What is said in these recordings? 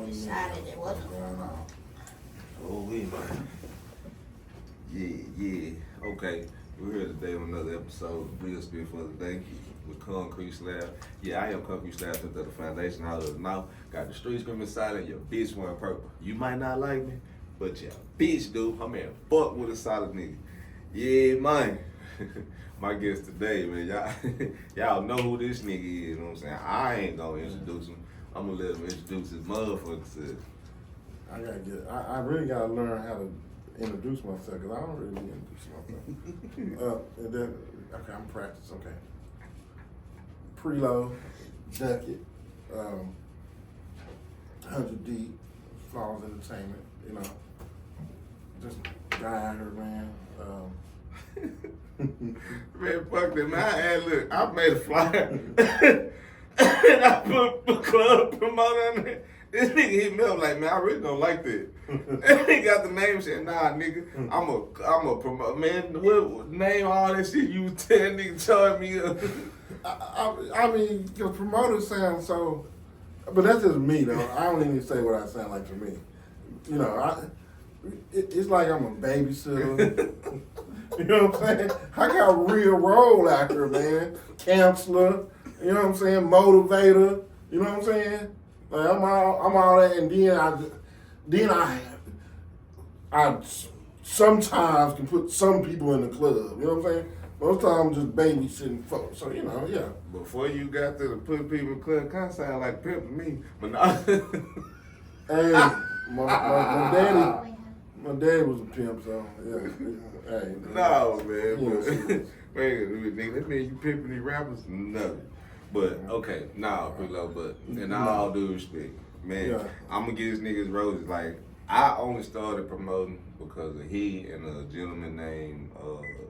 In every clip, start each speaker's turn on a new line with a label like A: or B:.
A: decided it wasn't going on.
B: Oh, we man. Yeah. Okay. We're here today on another episode of Real Spit for the Day with Concrete Slab. Yeah, I am Concrete Slab to the foundation. How does now? Got the street screaming silent, your bitch wearing purple. You might not like me, but your bitch do. I'm in fuck with a solid nigga. Yeah, man. My guest today, man, y'all know who this nigga is, you know what I'm saying? I ain't gonna introduce him. I'm gonna let him introduce his motherfucker self.
C: I really gotta learn how to introduce myself, because I don't really introduce myself. And then, okay, I'm practicing, okay. Preloe, Duck It, 100 Deep, Flawless Entertainment, you know. Just guy here, man.
B: Man, fuck that, man. I made a flyer. And I put a club promoter on there. This nigga hit me up like, man, I really don't like that. And he got the name saying, nah, nigga, I'm a promote. Man, what name all that shit you tell nigga charge me up?
C: I mean, the promoter sounds so, but that's just me though. I don't even say what I sound like to me. You know, it's like I'm a babysitter. You know what I'm saying? I got a real role out here, man. Counselor, you know what I'm saying? Motivator, you know what I'm saying? Like I'm all that, and then I sometimes can put some people in the club. You know what I'm saying? Most times just babysitting folks. So you know, yeah.
B: Before you got to put people in the club, kind of sound like pimp to me, but no.
C: Hey, my daddy was a pimp, so yeah. Hey,
B: no, man. Man, that mean you pimping these rappers? No. But, okay, nah, Preloe, but in all due respect, man, yeah. I'm gonna give this niggas roses. Like, I only started promoting because of he and a gentleman named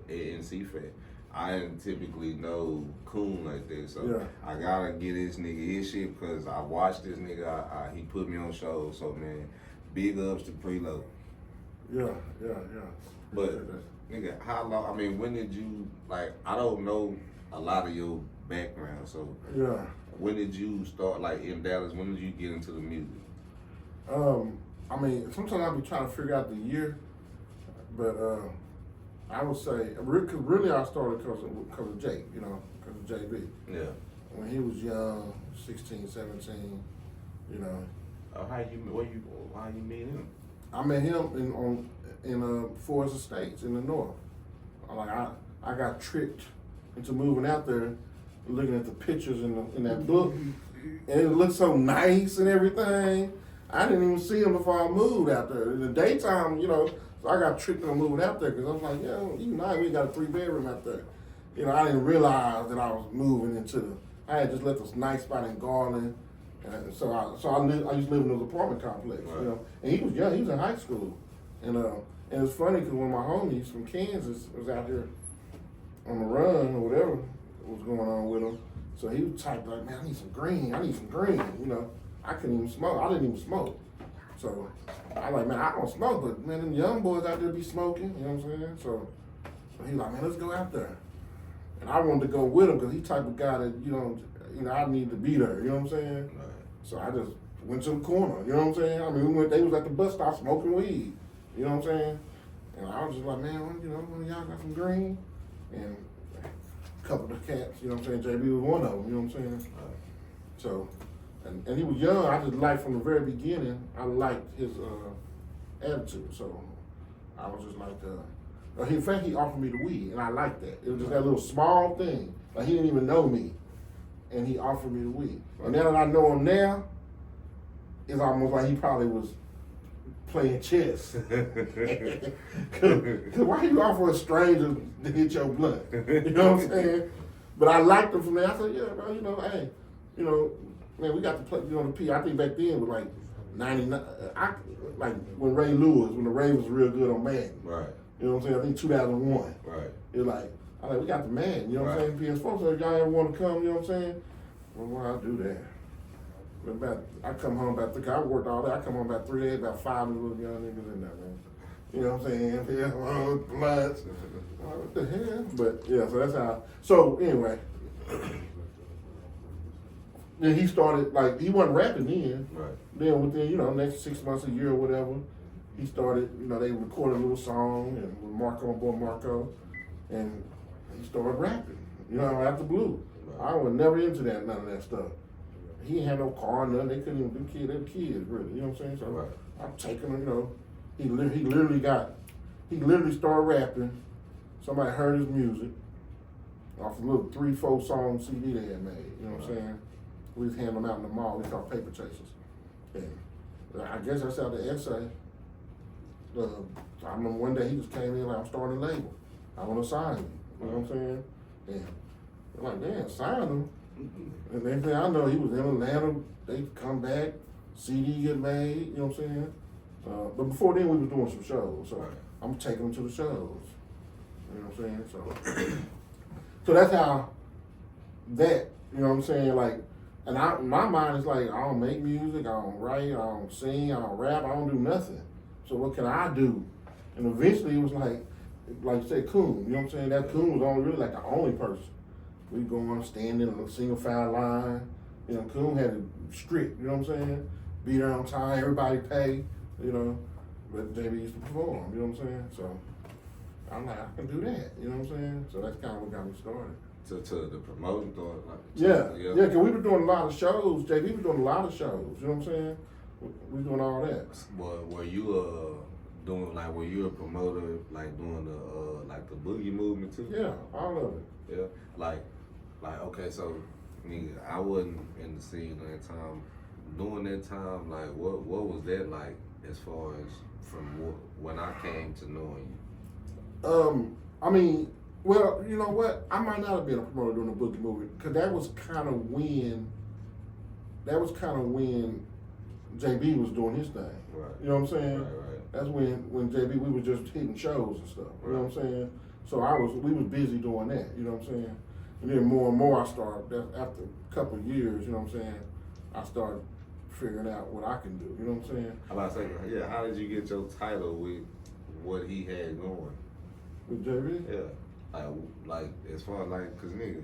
B: ANC Fat. I didn't typically know Coon like that, so yeah. I gotta get this nigga his shit because I watched this nigga, he put me on shows, so man, big ups to Preloe.
C: Yeah.
B: But, nigga, how long, I mean, when did you, like, I don't know a lot of your background, so
C: yeah.
B: When did you start, like, in Dallas, when did you get into the music?
C: I mean, sometimes I be trying to figure out the year, but I would say, really I started because of Jake, you know, because of JB.
B: Yeah. When
C: he was young, 16, 17, you know.
B: How you meet him?
C: I met him in Forest Estates in the north. Like I got tricked into moving out there, looking at the pictures in that book, and it looked so nice and everything. I didn't even see him before I moved out there. In the daytime, you know, so I got tricked into moving out there because I was like, we got a 3-bedroom out there. You know, I didn't realize that I was moving I had just left this nice spot in Garland. And so I used to live in this apartment complex, right. You know, and he was young, he was in high school. And it was funny because one of my homies from Kansas was out here on the run or whatever was going on with him. So he was typed like, man, I need some green, you know. I couldn't even smoke, I didn't even smoke. So I like, man, I don't smoke, but man, them young boys out there be smoking, you know what I'm saying? So he like, man, let's go out there. And I wanted to go with him because he type of guy that, you know, I need to be there, you know what I'm saying? Right. So I just went to the corner, you know what I'm saying? I mean, they was at the bus stop smoking weed, you know what I'm saying? And I was just like, man, you know, one of y'all got some green? And a couple of the cats, you know what I'm saying? JB was one of them, you know what I'm saying? Right. So, and he was young. I just liked from the very beginning, I liked his attitude. So I was just like, in fact, he offered me the weed, and I liked that. It was just that little small thing. Like, he didn't even know me, and he offered me the weed. Right. And now that I know him now, it's almost like he probably was playing chess. Cause why you offer a stranger to hit your blunt? You know what I'm saying? But I liked him from there. I said, yeah, bro, you know, hey, you know, man, we got to play, you know, the P. I think back then it was like 99, like when Ray Lewis, when the Ravens was real good on Madden. Right. You know what I'm saying? I think 2001. Right. It was like, we got the man, you know what I'm saying? PS4, so if y'all ever want to come, you know what I'm saying? Well, why I'll do that. I come home about I worked all day. I come home about 3 days, about 5 of those young niggas in there, man. You know what I'm saying? Yeah, bloods. What the hell? But yeah, so that's how. So anyway, then he started, like, he wasn't rapping then.
B: Right.
C: Then within, next 6 months, a year or whatever, he started, they recorded a little song and with Marco, my boy Marco, and he started rapping, out the blue.
B: Right.
C: I was never into none of that stuff. He ain't had no car, nothing. They couldn't even do kids. They were kids, really. You know what I'm saying? So
B: Right.
C: I'm taking him, he literally started rapping. Somebody heard his music off a little 3-4 song CD they had made. You know what I'm saying? We just hand them out in the mall. We call paper chasers. And I guess that's how the essay. I remember one day he just came in like, I'm starting a label. I want to sign him. You know what I'm saying? And I'm like, man, sign him. And next thing I know, he was in Atlanta. They come back, CD get made. You know what I'm saying? But before then, we was doing some shows. So I'm taking them to the shows. You know what I'm saying? So that's how that, you know what I'm saying? Like, and my mind is like, I don't make music, I don't write, I don't sing, I don't rap, I don't do nothing. So what can I do? And eventually it was like you said, Coon. You know what I'm saying? That Coon was only really like the only person. We go on, stand in a single file line. Coon had it strict, you know what I'm saying? Be there on time, everybody pay, but JB used to perform, you know what I'm saying? So I'm like, I can do that, you know what I'm saying? So that's kind of what got me started.
B: To the promotion thought, like
C: Yeah, because we were doing a lot of shows, JB was doing a lot of shows, you know what I'm saying? We doing all that.
B: Well, were you doing were you a promoter like doing the boogie movement too?
C: Yeah, all of it.
B: Yeah, like okay, so nigga, I wasn't in the scene at that time. During that time, like what was that like as far as from when I came to knowing you?
C: I mean, well, you know what? I might not have been a promoter during the boogie movement because that was kind of when JB was doing his thing.
B: Right.
C: You know what I'm saying?
B: Right.
C: That's when JB, we was just hitting shows and stuff. You know what I'm saying? So we was busy doing that. You know what I'm saying? And then more and more I started, after a couple of years, you know what I'm saying, I started figuring out what I can do. You know what I'm saying?
B: I'm about to say, yeah, how did you get your title with what he had going?
C: With JB?
B: Yeah. Like as far as cause nigga,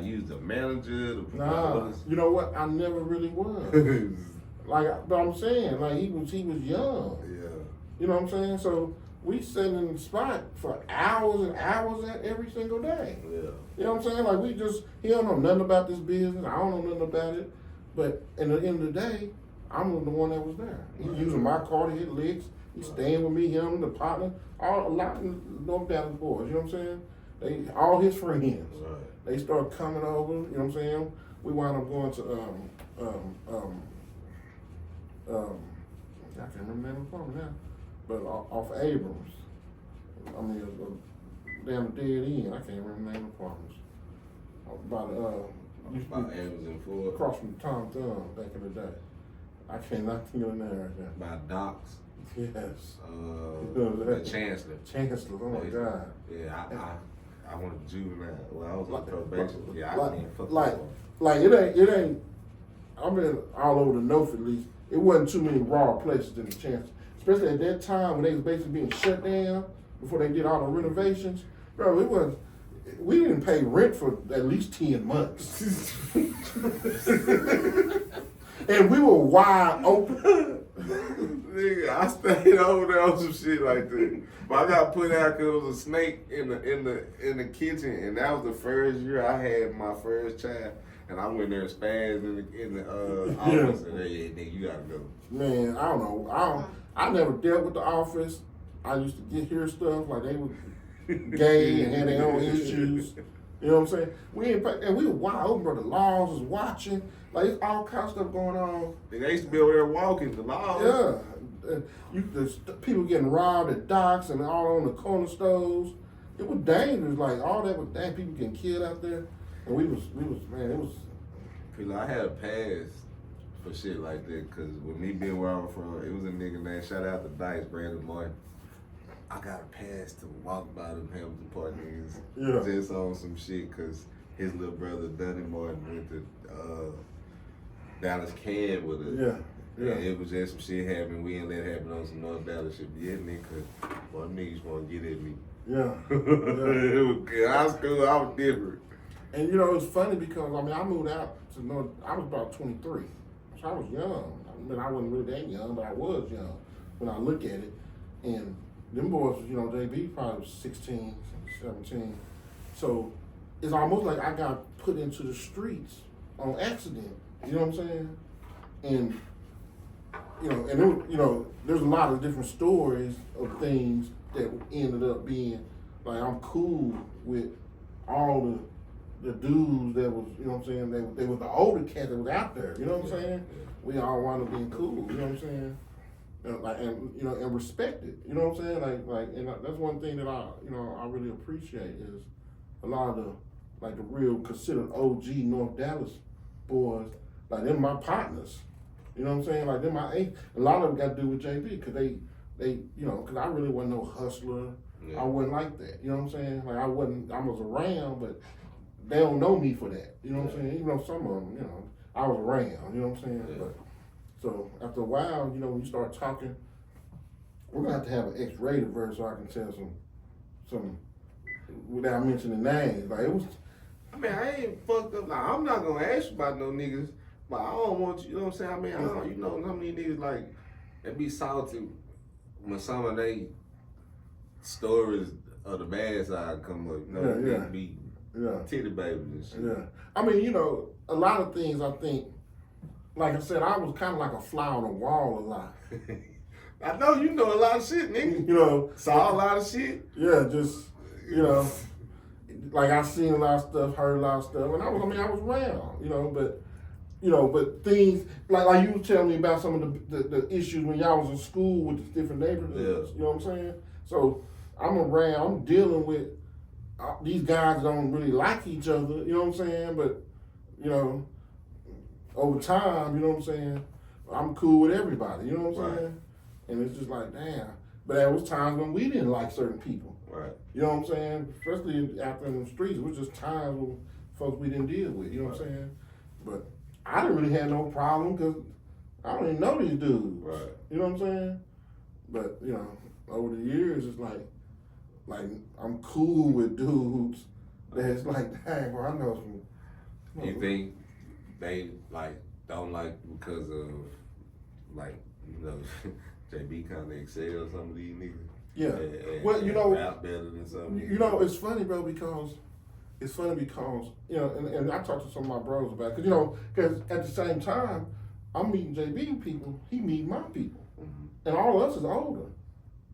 B: you was the manager, the
C: Nah, you know what? I never really was. But I'm saying, he was young.
B: Yeah.
C: You know what I'm saying? So we sitting in the spot for hours and hours every single day.
B: Yeah.
C: You know what I'm saying? He don't know nothing about this business. I don't know nothing about it. But at the end of the day, I'm the one that was there. He using my car to hit licks. He's staying with me, him, the partner, a lot of North Dallas boys. You know what I'm saying? All his friends.
B: Right.
C: They started coming over. You know what I'm saying? We wound up going to I can't remember the name of the apartment now, but off Abrams. I mean, down the dead end. I can't remember the name of the apartments.
B: About Abrams and Ford.
C: Across from Tom Thumb back in the day. I cannot think of the name right now.
B: By Docs.
C: Yes.
B: The Chancellor.
C: Chancellor. Oh my God.
B: Yeah, I went to juvenile. Well, I was on probation. Yeah, I mean, fuck
C: it ain't. I've been all over the north at least. It wasn't too many raw places in the Chancellor, especially at that time when they was basically being shut down before they did all the renovations. Bro, it was. We didn't pay rent for at least 10 months, and we were wide open.
B: Nigga, I stayed over there on some shit like that. But I got put out because there was a snake in the kitchen, and that was the first year I had my first child. And I went there and spazzed in the office, and nigga, you gotta go.
C: Man, I don't know. I never dealt with the office. I used to hear stuff like they were gay and had their own issues. You know what I'm saying? We were wide open, bro. The laws was watching. Like, it's all kind of stuff going on.
B: They used to be over there walking the laws.
C: Yeah. There's people getting robbed at docks and all on the corner stores. It was dangerous. Like, all that was dang. People getting killed out there. And we was, man, it was.
B: I had a pass for shit like that, because with me being where I'm from, it was a nigga named, shout out to Dice, Brandon Martin. I got a pass to walk by them Hamilton Park niggas just on some shit, because his little brother, Dunny Martin, went to Dallas Cab with us. Yeah. And it was just some shit happening. We didn't let it happen on some North Dallas shit. Yeah, nigga, well, niggas want to get at me.
C: Yeah.
B: It was good. I was cool. I was different.
C: And you know, it's funny because I moved out to North. I was about 23, so I was young. I mean, I wasn't really that young, but I was young when I look at it. And them boys, you know, JB probably was 16, 17. So it's almost like I got put into the streets on accident. You know what I'm saying? And you know, and it, you know, there's a lot of different stories of things that ended up being like I'm cool with all the dudes that was, you know what I'm saying, they was the older cat that was out there, you know what I'm saying? We all wound up being cool, you know what I'm saying? And you know, and respect it, you know what I'm saying? Like, and that's one thing that I really appreciate is a lot of the real considered OG North Dallas boys, like them my partners, you know what I'm saying? Like them my a lot of them got to do with JB because they you know, because I really wasn't no hustler. Yeah. I wasn't like that, you know what I'm saying? Like I was around, but they don't know me for that, you know what I'm saying? Even though some of them, you know, I was around, you know what I'm saying? Yeah. But so after a while, you know, when you start talking, we're gonna have to have an X-rated version so I can tell some without mentioning names. Like it was.
B: I mean, I ain't fucked up. Like, I'm not gonna ask you about no niggas, but I don't want you know what I'm saying? I mean, I don't, you know how many niggas like they be salty when some of they stories of the bad side come up, you know, be titty babies and shit. Yeah.
C: I mean, you know, a lot of things I think, like I said, I was kind of like a fly on the wall a lot.
B: I know you know a lot of shit, nigga.
C: You know.
B: Saw a lot of shit.
C: Yeah, just, you know, like I seen a lot of stuff, heard a lot of stuff, and I was around, you know, but things, like you was telling me about some of the issues when y'all was in school with the different neighborhoods, you know what I'm saying? So I'm around, I'm dealing with, these guys don't really like each other, you know what I'm saying? But, you know, over time, you know what I'm saying? I'm cool with everybody, you know what I'm saying? And it's just like, damn. But there was times when we didn't like certain people.
B: Right.
C: You know what I'm saying? Especially after in the streets, it was just times when folks we didn't deal with, you know what I'm saying? But I didn't really have no problem because I don't even know these dudes.
B: Right.
C: You know what I'm saying? But, you know, over the years, it's like I'm cool with dudes that's like, dang, bro, I know some.
B: You think they don't like because of you know, JB kind of excel some of these niggas?
C: Yeah.
B: Well, you know, rap better than some.
C: You know, it's funny, bro, because you know, and I talked to some of my bros about it, because, you know, because at the same time, I'm meeting JB people, he meeting my people. Mm-hmm. And all of us is older.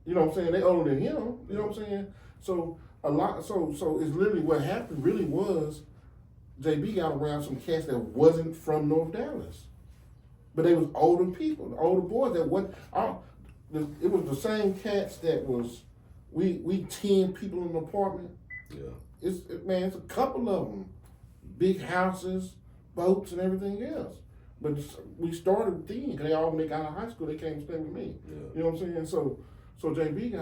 C: You know what I'm saying? They older than him, you know what I'm saying? So so it's literally what happened really was JB got around some cats that wasn't from North Dallas. But they was older people, older boys that it was the same cats that was, we 10 people in the apartment.
B: Yeah.
C: It's a couple of them, big houses, boats, and everything else. But we started then, because when they got out of high school, they came and stayed with me. Yeah. You know what I'm saying? So JB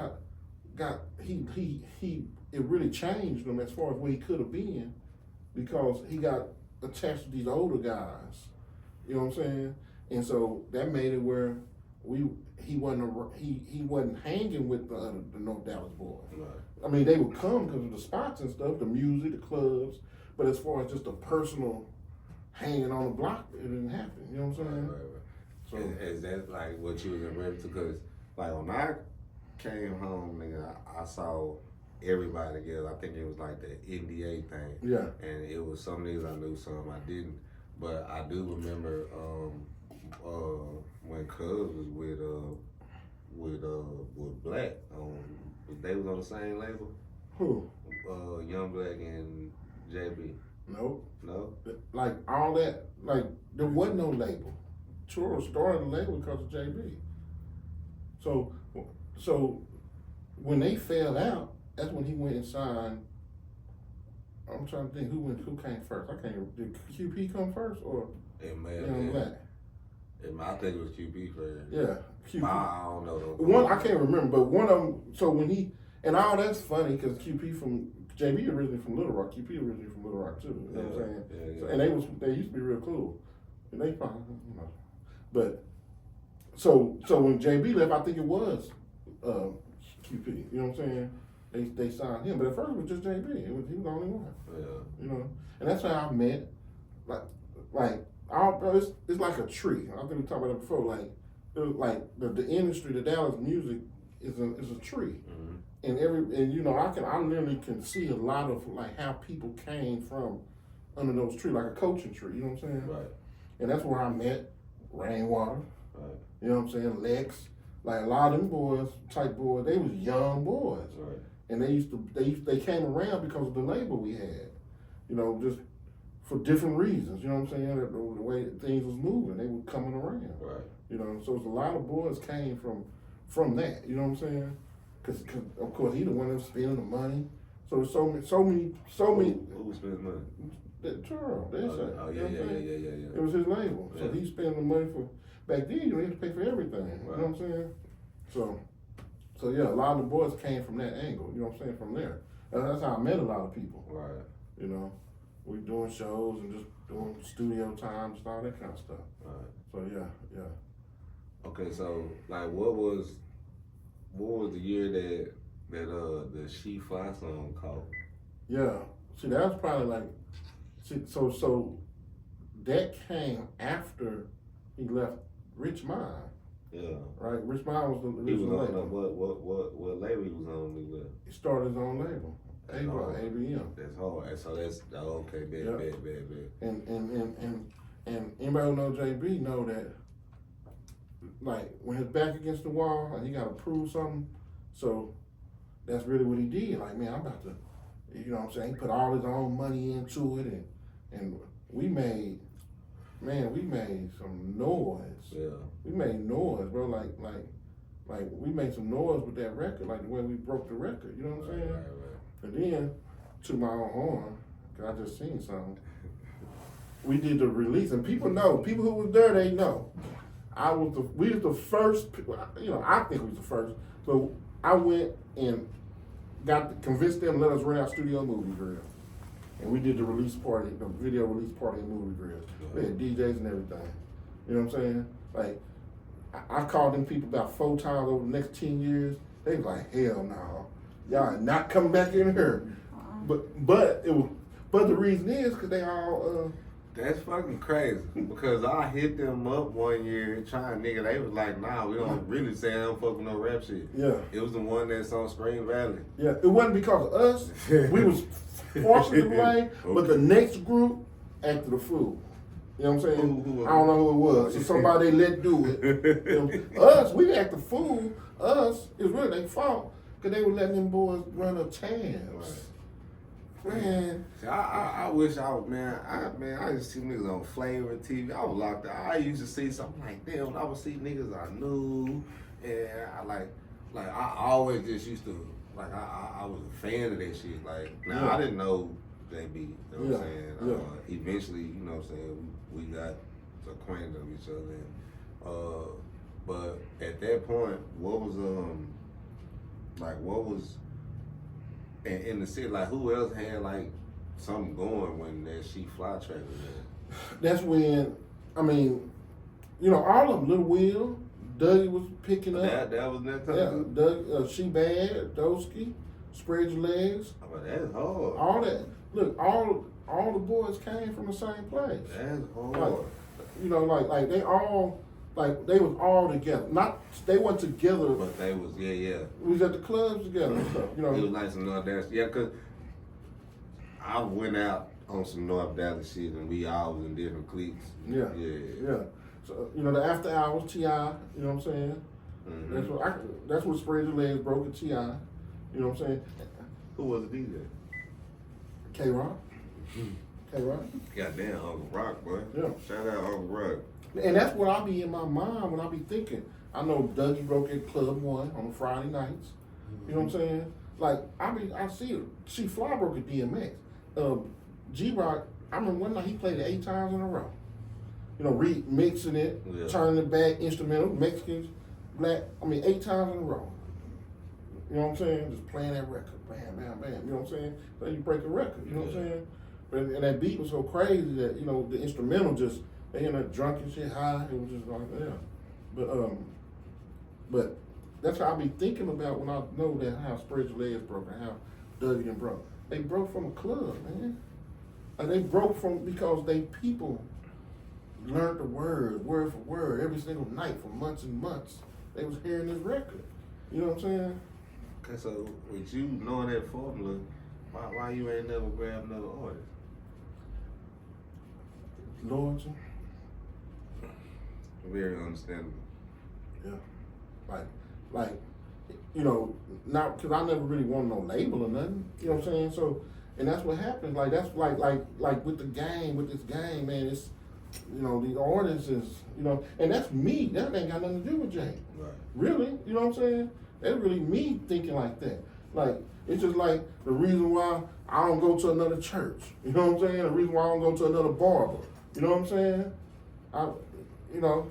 C: it really changed him as far as where he could have been, because he got attached to these older guys. You know what I'm saying? And so that made it where he wasn't hanging with the North Dallas boys. Right. I mean, they would come because of the spots and stuff, the music, the clubs, but as far as just a personal hanging on the block, it didn't happen. You know what I'm saying?
B: Right. So is that like what you was in reference to? Because like when I came home, nigga, I saw everybody together. I think it was like the NDA thing. Yeah. And it was some niggas I knew, some I didn't. But I do remember when Cuz was with Black, they was on the same label.
C: Who?
B: Young Black and JB.
C: Nope.
B: No?
C: Like all that, like there wasn't no label. Churro started the label because of JB. So when they fell out, that's when he went and signed. I'm trying to think who came first. I can't. Did QP come first or Young Black?
B: I think it was QP first.
C: Yeah, QP.
B: I don't know.
C: One I can't remember, but one of them. So when he and all that's funny because QP from JB originally from Little Rock, QP originally from Little Rock too. You know what I'm saying? Yeah. So, and they used to be real cool, and they probably but so when JB left, I think it was QP. You know what I'm saying? They signed him, but at first it was just JB. He was the only one. Yeah. You know, and that's how I met. it's like a tree. I think we talked about it before. Like, it was like the industry, the Dallas music is a tree. And I literally can see a lot of like how people came from under those trees, like a coaching tree, you know what I'm saying?
B: Right.
C: And that's where I met Rainwater,
B: Right.
C: you know what I'm saying, Lex, like a lot of them boys, they was young boys.
B: Right.
C: And they came around because of the label we had, just for different reasons, you know what I'm saying? The way things was moving, they were coming around.
B: Right.
C: So it's a lot of boys came from that, you know what I'm saying? Cause of course he the one that was spending the money. So there's so many.
B: Who was spending money?
C: That Charles, that's it.
B: Oh, yeah.
C: It was his label.
B: Yeah.
C: So he spending the money for, back then you had to pay for everything,
B: Right.
C: you know what I'm saying? So yeah, a lot of the boys came from that angle, you know what I'm saying, from there. And that's how I met a lot of people.
B: Right.
C: We doing shows and just doing studio times and all that kind of stuff.
B: Right.
C: So yeah.
B: Okay, so like what was the year that the She Fly song called?
C: Yeah. See, that was probably like, so that came after he left Rich Mind.
B: Yeah.
C: Right? Rich Mind was the
B: He was
C: original
B: on
C: label.
B: what label he was on when he left?
C: He started his own label. ABM.
B: That's hard. So that's okay, bad.
C: And anybody who knows JB know that, like, when his back against the wall and he got to prove something, so that's really what he did. Like, man, I'm about to, you know what I'm saying? He put all his own money into it, and we made some noise.
B: Yeah.
C: We made noise, bro. Like we made some noise with that record, like the way we broke the record. You know what I'm saying?
B: Right.
C: And then, to my own horn, cause I just seen something. We did the release, and people who was there, they know. We was the first, I think we was the first. So I went and convinced them to let us rent our studio movie grill. And we did the release party, the video release party and movie grill. We had DJs and everything. You know what I'm saying? Like, I called them people about 4 times over the next 10 years. They was like, hell no. Y'all are not coming back in here. But the reason is because they all
B: That's fucking crazy because I hit them up one year trying, nigga. They was like, nah, we don't really say I don't fuck with no rap shit.
C: Yeah.
B: It was the one that's on Spring Valley.
C: Yeah, it wasn't because of us. We was forcing to blame, but the next group acted a fool. You know what I'm saying?
B: Who
C: I don't know who it was. So somebody they let do it. Us, we act a fool. Us, it was really their fault because they were letting them boys run up tabs. Man.
B: See, I wish I was, man, I used to see niggas on Flavor TV. I was locked out. I used to see something like, damn, I would see niggas I knew. And I always just used to, I was a fan of that shit. Like, now I didn't know JB, you know what I'm saying? Eventually, you know what I'm saying, we got acquainted with each other. But at that point, what was in the city, like who else had like something going when that She Fly track was there?
C: That's when, all of them, Lil Will, Dougie was picking up.
B: That was that time?
C: Yeah, Doug, She Bad, Doski, Spread Your Legs.
B: Oh, but that's hard.
C: All that. Look, all the boys came from the same place.
B: That's hard.
C: They was all together. They weren't together.
B: But they was, yeah.
C: We was at the clubs together and stuff,
B: It was like some North Dallas. Yeah, cause I went out on some North Dallas shit and we all was in different cliques.
C: Yeah. So, the after hours, T.I., you know what I'm saying? Mm-hmm. That's what Spread Your Legs broke at T.I., you know what I'm saying?
B: Who was the DJ?
C: K-Rock. K-Rock.
B: Goddamn, Uncle Rock, boy.
C: Yeah.
B: Shout out Uncle Rock.
C: And that's what I be in my mind when I be thinking. I know Dougie broke at Club 1 on Friday nights. You know what I'm saying? Like, I see it. She Fly broke at DMX. G-Rock, I remember one night he played it 8 times in a row. Remixing it, turning it back, instrumental, Mexicans, black, 8 times in a row. You know what I'm saying? Just playing that record, bam, bam, bam. You know what I'm saying? Then you break a record, you know what I'm saying? And that beat was so crazy that, the instrumental just, they in that drunk and shit, high, it was just like, yeah. But that's how I be thinking about when I know that how Spread Your Legs broke and how Dougie and broke. They broke from a club, man. Like they broke from, because they people learned the word for word, every single night for months and months. They was hearing this record. You know what I'm saying?
B: Okay, so with you knowing that formula, why you ain't never grabbed another artist?
C: Loyalty.
B: Very understandable.
C: Yeah. Like, you know, not because I never really wanted no label or nothing. You know what I'm saying? So, and that's what happens. Like that's like with the game, with this game, man. It's, you know, the artist is, you know, and that's me. That ain't got nothing to do with Jay.
B: Right.
C: Really, you know what I'm saying? That's really me thinking like that. Like it's just like the reason why I don't go to another church. You know what I'm saying? The reason why I don't go to another barber. You know what I'm saying? You know,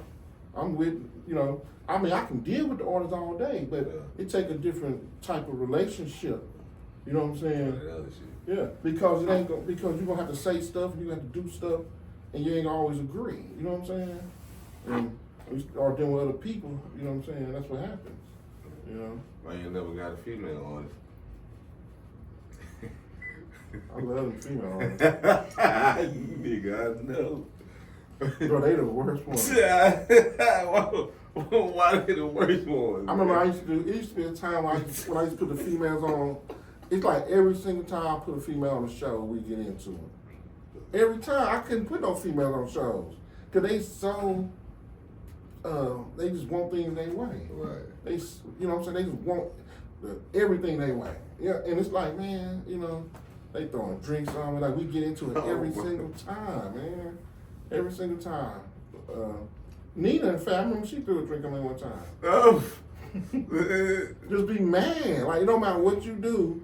C: I'm with, you know, I mean, I can deal with the artists all day, but it take a different type of relationship. You know what I'm saying? Yeah, because it ain't because you're gonna have to say stuff and you have to do stuff, and you ain't always agree. You know what I'm saying? And we start dealing with other people. You know what I'm saying? That's what happens. You know.
B: Why you never got a female artist?
C: I love the female artists.
B: Nigga, I know.
C: Bro, they the worst ones.
B: Why they the worst ones?
C: I remember it used to be a time when I used to put the females on. It's like every single time I put a female on the show, we get into it. Every time I couldn't put no females on shows because they so they just want things their way.
B: Right.
C: They, you know what I'm saying? They just want everything their way. Yeah, and it's like, man, you know, they throwing drinks on me. Like we get into it every single time, man. Every single time. Nina, in fact, I remember she threw a drink on me one time.
B: Oh.
C: Just be mad. Like, it don't matter what you do,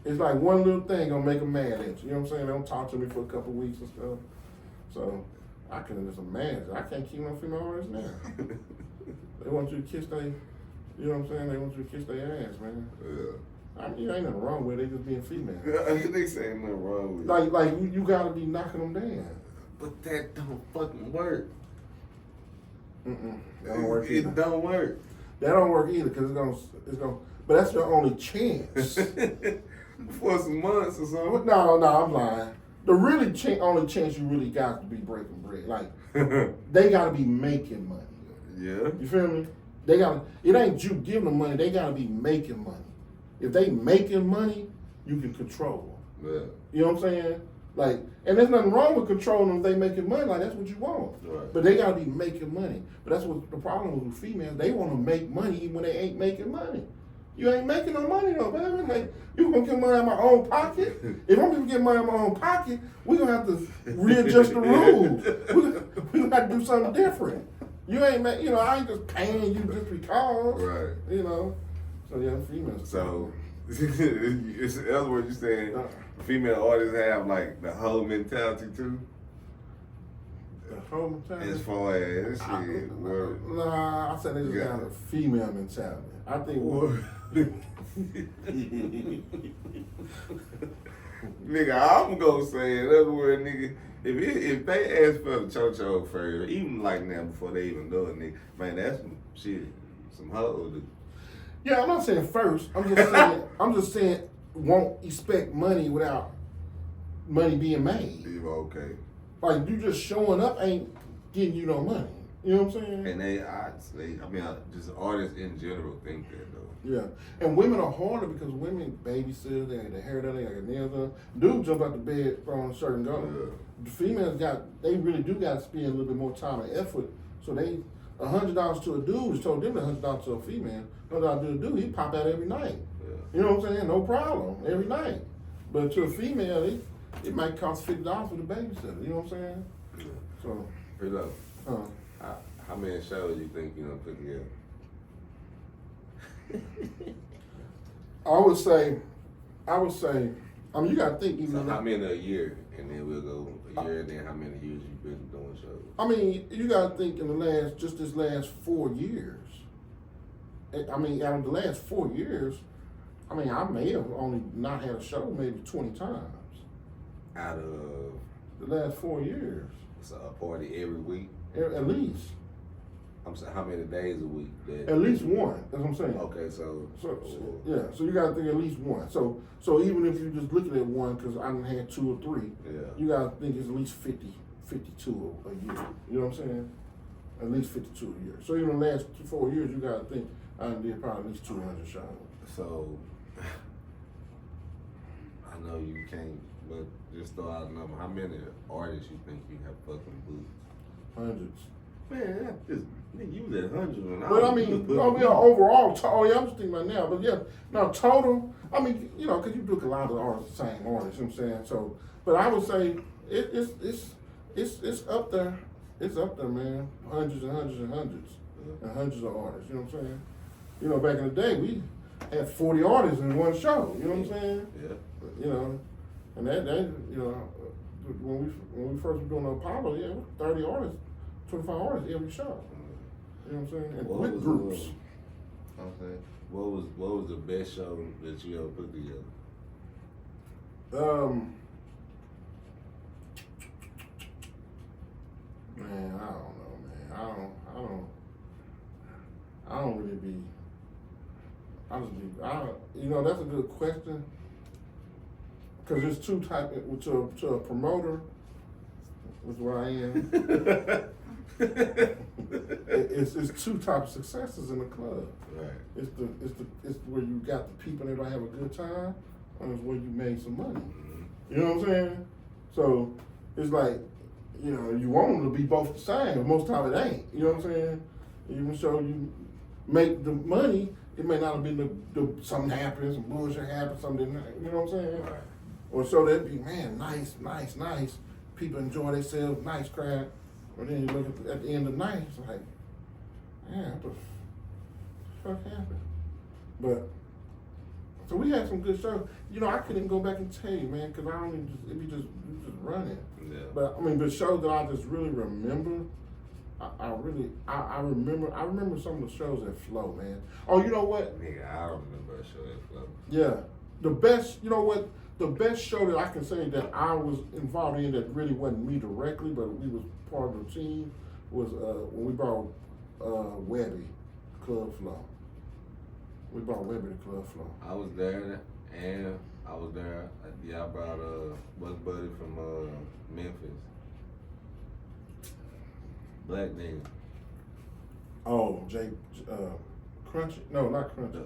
C: it's like one little thing gonna make them mad at you. You know what I'm saying? They don't talk to me for a couple of weeks and stuff. So, I can just imagine. I can't keep no female artists now. They want you to kiss their, you know what I'm saying? They want you to kiss their ass, man.
B: Yeah.
C: I mean, ain't nothing wrong with it. They just being female.
B: They say nothing wrong with it.
C: Like you gotta be knocking them down.
B: But that don't fucking work.
C: That don't work either.
B: It don't work.
C: That don't work either because it's gonna. But that's your only chance.
B: For some months or something.
C: No, I'm lying. The really only chance you really got to be breaking bread. Like they gotta be making money.
B: Yeah.
C: You feel me? They gotta. It ain't you giving them money. They gotta be making money. If they making money, you can control them.
B: Yeah.
C: You know what I'm saying? Like, and there's nothing wrong with controlling them if they making money. Like, that's what you want.
B: Right.
C: But they gotta be making money. But that's what the problem is with females. They want to make money even when they ain't making money. You ain't making no money though, baby. Like, you gonna get money out of my own pocket? If I'm gonna get money out of my own pocket, we gonna have to readjust the rules. We gonna have to do something different. You ain't you know, I ain't just paying you just because.
B: Right.
C: You know. So yeah, females.
B: So, in other words, you saying female artists have like the whole mentality too?
C: The whole mentality?
B: As far as shit.
C: Nah, I said they just got a female mentality. I think
B: nigga, I'm gonna say in other words, nigga, if they ask for the chocho first, even like now before they even do it, nigga, man, that's some shit, some hoes.
C: Yeah, I'm not saying first. I'm just saying won't expect money without money being made.
B: Okay.
C: Like you just showing up ain't getting you no money. You know what I'm saying?
B: And just artists in general think that though.
C: Yeah, and women are harder because women babysit, they got their hair done, they got their nails done. Dudes jump out the bed, throw on a shirt and go.
B: Yeah.
C: The females they really do got to spend a little bit more time and effort. So they $100 to a dude is told them $100 to a female. $100 to a dude, he pop out every night.
B: Yeah.
C: You know what I'm saying? No problem, every night. But to a female, it might cost $50 for the babysitter. You know what I'm saying?
B: Yeah.
C: So.
B: Preloe. How many shows you think you done put together?
C: I would say, I mean, you gotta think even.
B: So how many a year, and then we'll go a year, and then how many years you've been doing shows?
C: I mean, you gotta think in this last 4 years. I mean, out of the last 4 years, I mean, I may have only not had a show maybe 20 times.
B: Out of
C: the last 4 years.
B: So a party every week?
C: At least.
B: I'm saying how many days a week?
C: At least one. That's what I'm saying.
B: Okay, so
C: yeah. So you gotta think at least one. So even if you're just looking at one, because I done had 2 or 3,
B: yeah,
C: you gotta think it's at least 52 a year. You know what I'm saying? At least 52 a year. So in the last 4 years, you gotta think I did probably at least 200 shows.
B: So, I know you can't, but just throw out a number. How many artists you think you have fucking booked?
C: Hundreds.
B: Man, that just, nigga, you was at hundreds when
C: But I mean, overall, I'm just thinking about now, but yeah, no, total, I mean, you know, cause you book a lot of artists, the same artists, you know what I'm saying? So, but I would say it's up there. It's up there, man. Hundreds and hundreds and hundreds. And hundreds of artists, you know what I'm saying? You know, back in the day, we had 40 artists in one show, you know what I'm saying?
B: Yeah.
C: You know, and that you know, when we first were doing the Apollo, yeah, 30 artists, 25 artists every show. You know what I'm saying? And with groups.
B: Okay. What was the best show that you ever put together?
C: Man, I don't know, man. I don't really be. You know, that's a good question. Cause there's two types to a promoter, which is what I am. It's two types of successes in the club.
B: Right.
C: It's where you got the people and everybody have a good time, and it's where you made some money.
B: Mm-hmm.
C: You know what I'm saying? So it's like, you know, you want them to be both the same, but most time it ain't. You know what I'm saying? Even so you make the money, it may not have been the something happens, some bullshit happens, something didn't, you know what I'm saying?
B: Right.
C: Or so that'd be, man, nice. People enjoy themselves, nice crowd. But then you look at the end of the night, it's like, man, what the fuck happened? But, so we had some good shows. You know, I couldn't even go back and tell you, man, because I don't even it'd be just running.
B: Yeah.
C: But, I mean, the shows that I just really remember, I remember some of the shows that flow, man. Oh, you know what?
B: Nigga, I don't remember a show that flow.
C: Yeah. The best, you know what? The best show that I can say that I was involved in that really wasn't me directly, but we was part of the team, was when we brought Webby, Club Flow. We brought Webby to Club Flow.
B: I was there, and I was there. Yeah, I brought Buck Buddy from Memphis. Black nigga.
C: Oh, Crunchy? No, not Crunchy.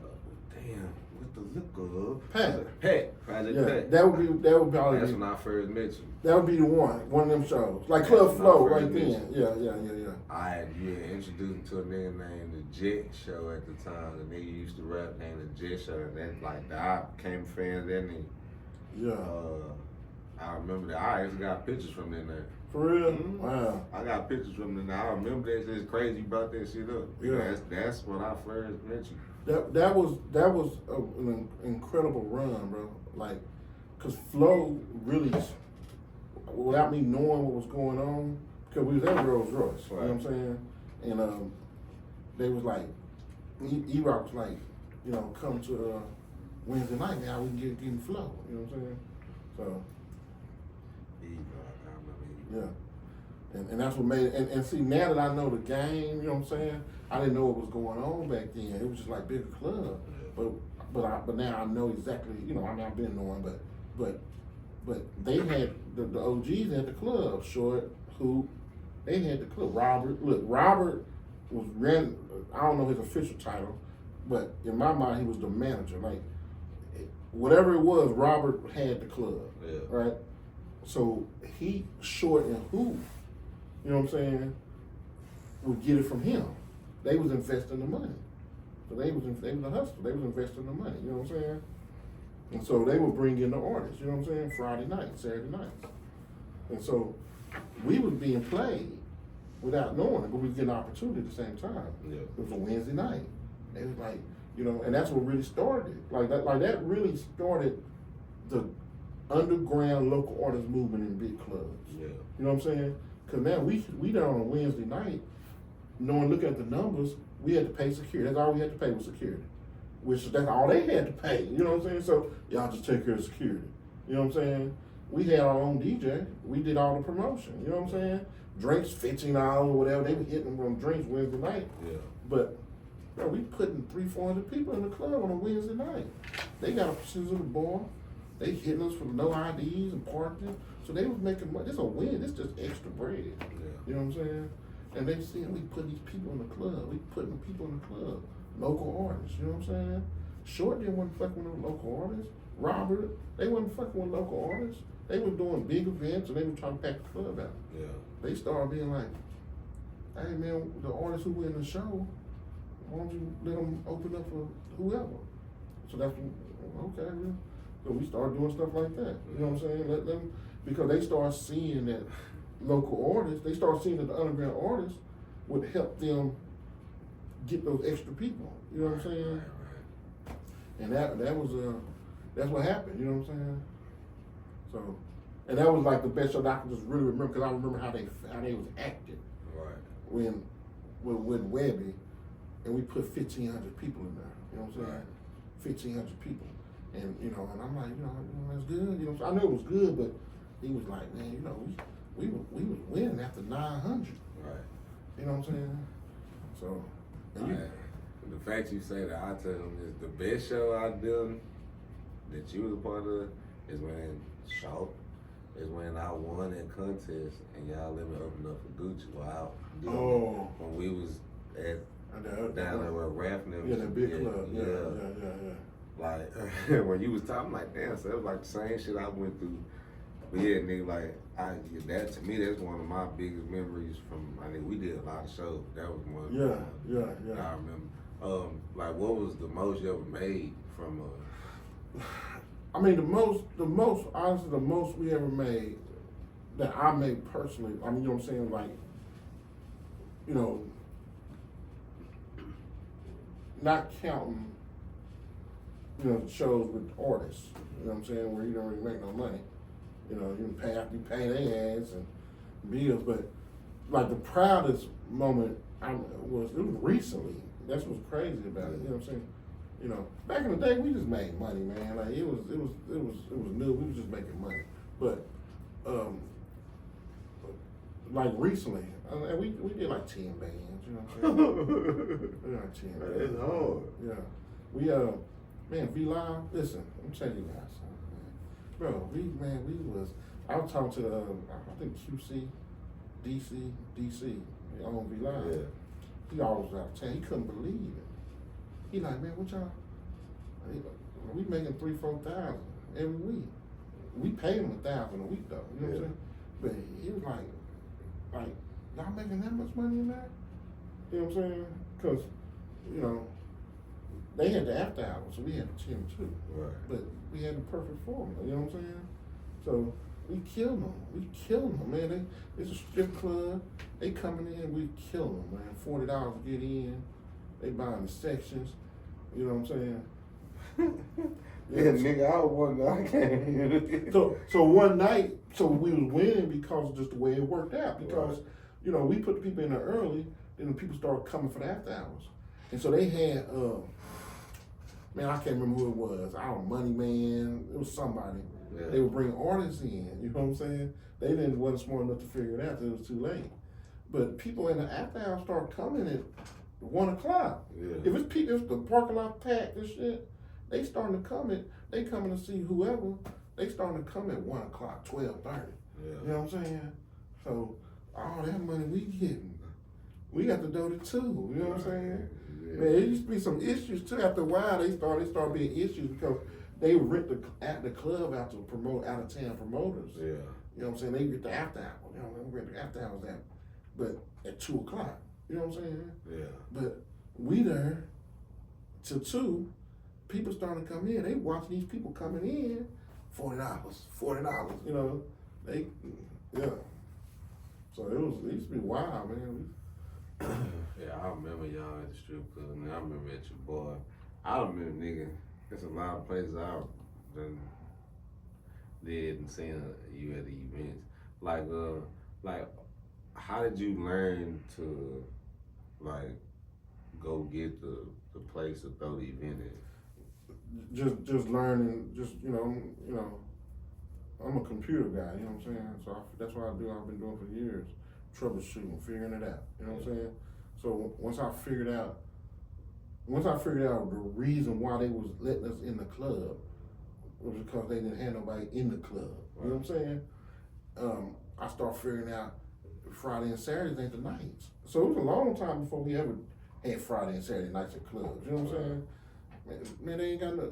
B: Damn, what the liquor of?
C: Pat.
B: Project
C: Yeah,
B: Pat.
C: that would probably
B: That's
C: be,
B: when I first met you.
C: that would be the one of them shows. Like Club
B: That's
C: Flow
B: my
C: right
B: first
C: then.
B: mission.
C: Yeah.
B: You had introduced me to a nigga named the Jet Show at the time. The nigga used to rap named the Jet Show, and then I became fans of that nigga.
C: Yeah.
B: I remember that. I actually got pictures from in there.
C: For real?
B: Mhm.
C: Wow.
B: I got pictures from in there. I remember that. It's crazy you brought that shit up.
C: Yeah.
B: That's when I first met you.
C: That was an incredible run, bro. Like, cause Flo really, without me knowing what was going on, cause we was at Rolls Royce, you know what I'm saying? And they was like, E-Rock was like, you know, come to Wednesday night now, we can get in Flo, you know what I'm saying? So,
B: I remember
C: yeah. And that's what made it, and see, now that I know the game, you know what I'm saying? I didn't know what was going on back then. It was just like bigger club. But now I know exactly, you know, I mean, I've been knowing, but they had, the OGs at the club, Short, Hoop, they had the club. Robert ran, I don't know his official title, but in my mind, he was the manager. Like, whatever it was, Robert had the club, right? So he, Short, and Hoop, you know what I'm saying, would get it from him. They was investing the money. So they was a hustler. They was investing the money, you know what I'm saying? And so they would bring in the artists, you know what I'm saying? Friday night, Saturday nights. And so we was being played without knowing it, but we was getting an opportunity at the same time.
B: Yeah.
C: It was a Wednesday night. They was like, you know, and that's what really started. Like that really started the underground local artist movement in big clubs.
B: Yeah.
C: You know what I'm saying? Cause now we down on a Wednesday night, looking at the numbers, we had to pay security. That's all we had to pay was security. That's all they had to pay. You know what I'm saying? So y'all just take care of security. You know what I'm saying? We had our own DJ. We did all the promotion. You know what I'm saying? Drinks, $15 or whatever. They were hitting them on drinks Wednesday night.
B: Yeah.
C: But bro, we putting 300-400 people in the club on a Wednesday night. They got a percentage of the bar. They hitting us for no IDs and parking. So they was making money. It's a win. It's just extra bread.
B: Yeah.
C: You know what I'm saying? And they seeing we put these people in the club. We putting the people in the club. Local artists. You know what I'm saying? Short didn't want to fucking with local artists. Robert, they wasn't fucking with local artists. They were doing big events and they were trying to pack the club out.
B: Yeah. They
C: started being like, hey man, the artists who were in the show, why don't you let them open up for whoever? So that's, okay, man. So we started doing stuff like that. You know what I'm saying? Let them, because they start seeing that local artists, they start seeing that the underground artists would help them get those extra people. You know what I'm saying?
B: Right.
C: And that was that's what happened. You know what I'm saying? So, and that was like the best show that I can just really remember, because I remember how they was acting.
B: Right.
C: When Webby, and we put 1,500 people in there. You know what I'm saying?
B: Right.
C: 1,500 people, and and I'm like, that's good. You know, so I knew it was good, but he was like, man, we was winning after 900.
B: Right.
C: You know what I'm saying? So, and
B: the fact you say that, I tell him is the best show I've done that you was a part of is when I won that contest and y'all let me open up for Gucci while when we was down there where Raph never.
C: Yeah, that big club. Yeah.
B: Like when you was talking, I'm like, damn, so it was like the same shit I went through. But yeah, nigga, like that to me, that's one of my biggest memories from. I mean, we did a lot of shows. That was one.
C: Yeah.
B: I remember. Like, what was the most you ever made from
C: I mean, honestly, the most we ever made, that I made personally, I mean, you know what I'm saying, like, not counting, shows with artists, you know what I'm saying, where you don't really make no money. You pay their ass and bills, but like the proudest moment it was recently. That's what's crazy about it, you know what I'm saying? Back in the day, we just made money, man. Like it was new. We was just making money. But like recently, we did like 10 bands. You know what I'm saying? We did like 10 bands.
B: It's hard.
C: Yeah. We man, V Live. Listen, I'm telling you guys something, man. Bro, we was. I was talking to I think QC, DC on V Live.
B: Yeah.
C: He always was out of town. He couldn't believe it. He like, man, what y'all? We making 3,000-4,000 every week. We pay him 1,000 a week though. You know what I'm saying? But he was like, y'all making that much money in that? You know what I'm saying? Because, they had the after hours, so we had the gym too.
B: Right.
C: But we had the perfect formula. You know what I'm saying? So we killed them, man. It's a strip club. They coming in, we kill them, man. $40 to get in. They buying the sections. You know what I'm saying?
B: Yeah, nigga, I was wondering, I can't.
C: So one night, we was winning because of just the way it worked out. Because, we put the people in there early, then the people started coming for the after hours. And so they had, man, I can't remember who it was. Money Man. It was somebody. Yeah. They would bring artists in, you know what I'm saying? They wasn't smart enough to figure it out till it was too late. But people in the after hours started coming at 1 o'clock.
B: Yeah.
C: If the parking lot packed and shit, they starting to come they coming to see whoever, they starting to come at 1 o'clock, 12:30.
B: Yeah.
C: You know what I'm saying? So all that money we getting, we got to do it too. You know what I'm saying? Yeah. Man, it used to be some issues too. After a while, they started being issues because they rent the club out to promote out of town promoters.
B: Yeah.
C: You know what I'm saying? They get the after hour. We rent the after hours but at 2 o'clock. You know what I'm saying?
B: Yeah.
C: But we there till 2. People starting to come in. They watching these people coming in. $40. You know, yeah. So it used to be wild, man.
B: Yeah, I remember y'all at the strip club, and I remember at your boy. I remember, nigga, there's a lot of places I've done did and seen you at the events. Like, how did you learn to, like, go get the place to throw the event in?
C: Just learning, I'm a computer guy, you know what I'm saying? So that's what I've been doing for years, troubleshooting, figuring it out, you know what I'm saying? So once I figured out the reason why they was letting us in the club, was because they didn't have nobody in the club. You know what I'm saying? I started figuring out Friday and Saturdays ain't the nights. So it was a long time before we ever had Friday and Saturday nights at clubs. You know what I'm saying? Man, they ain't got no.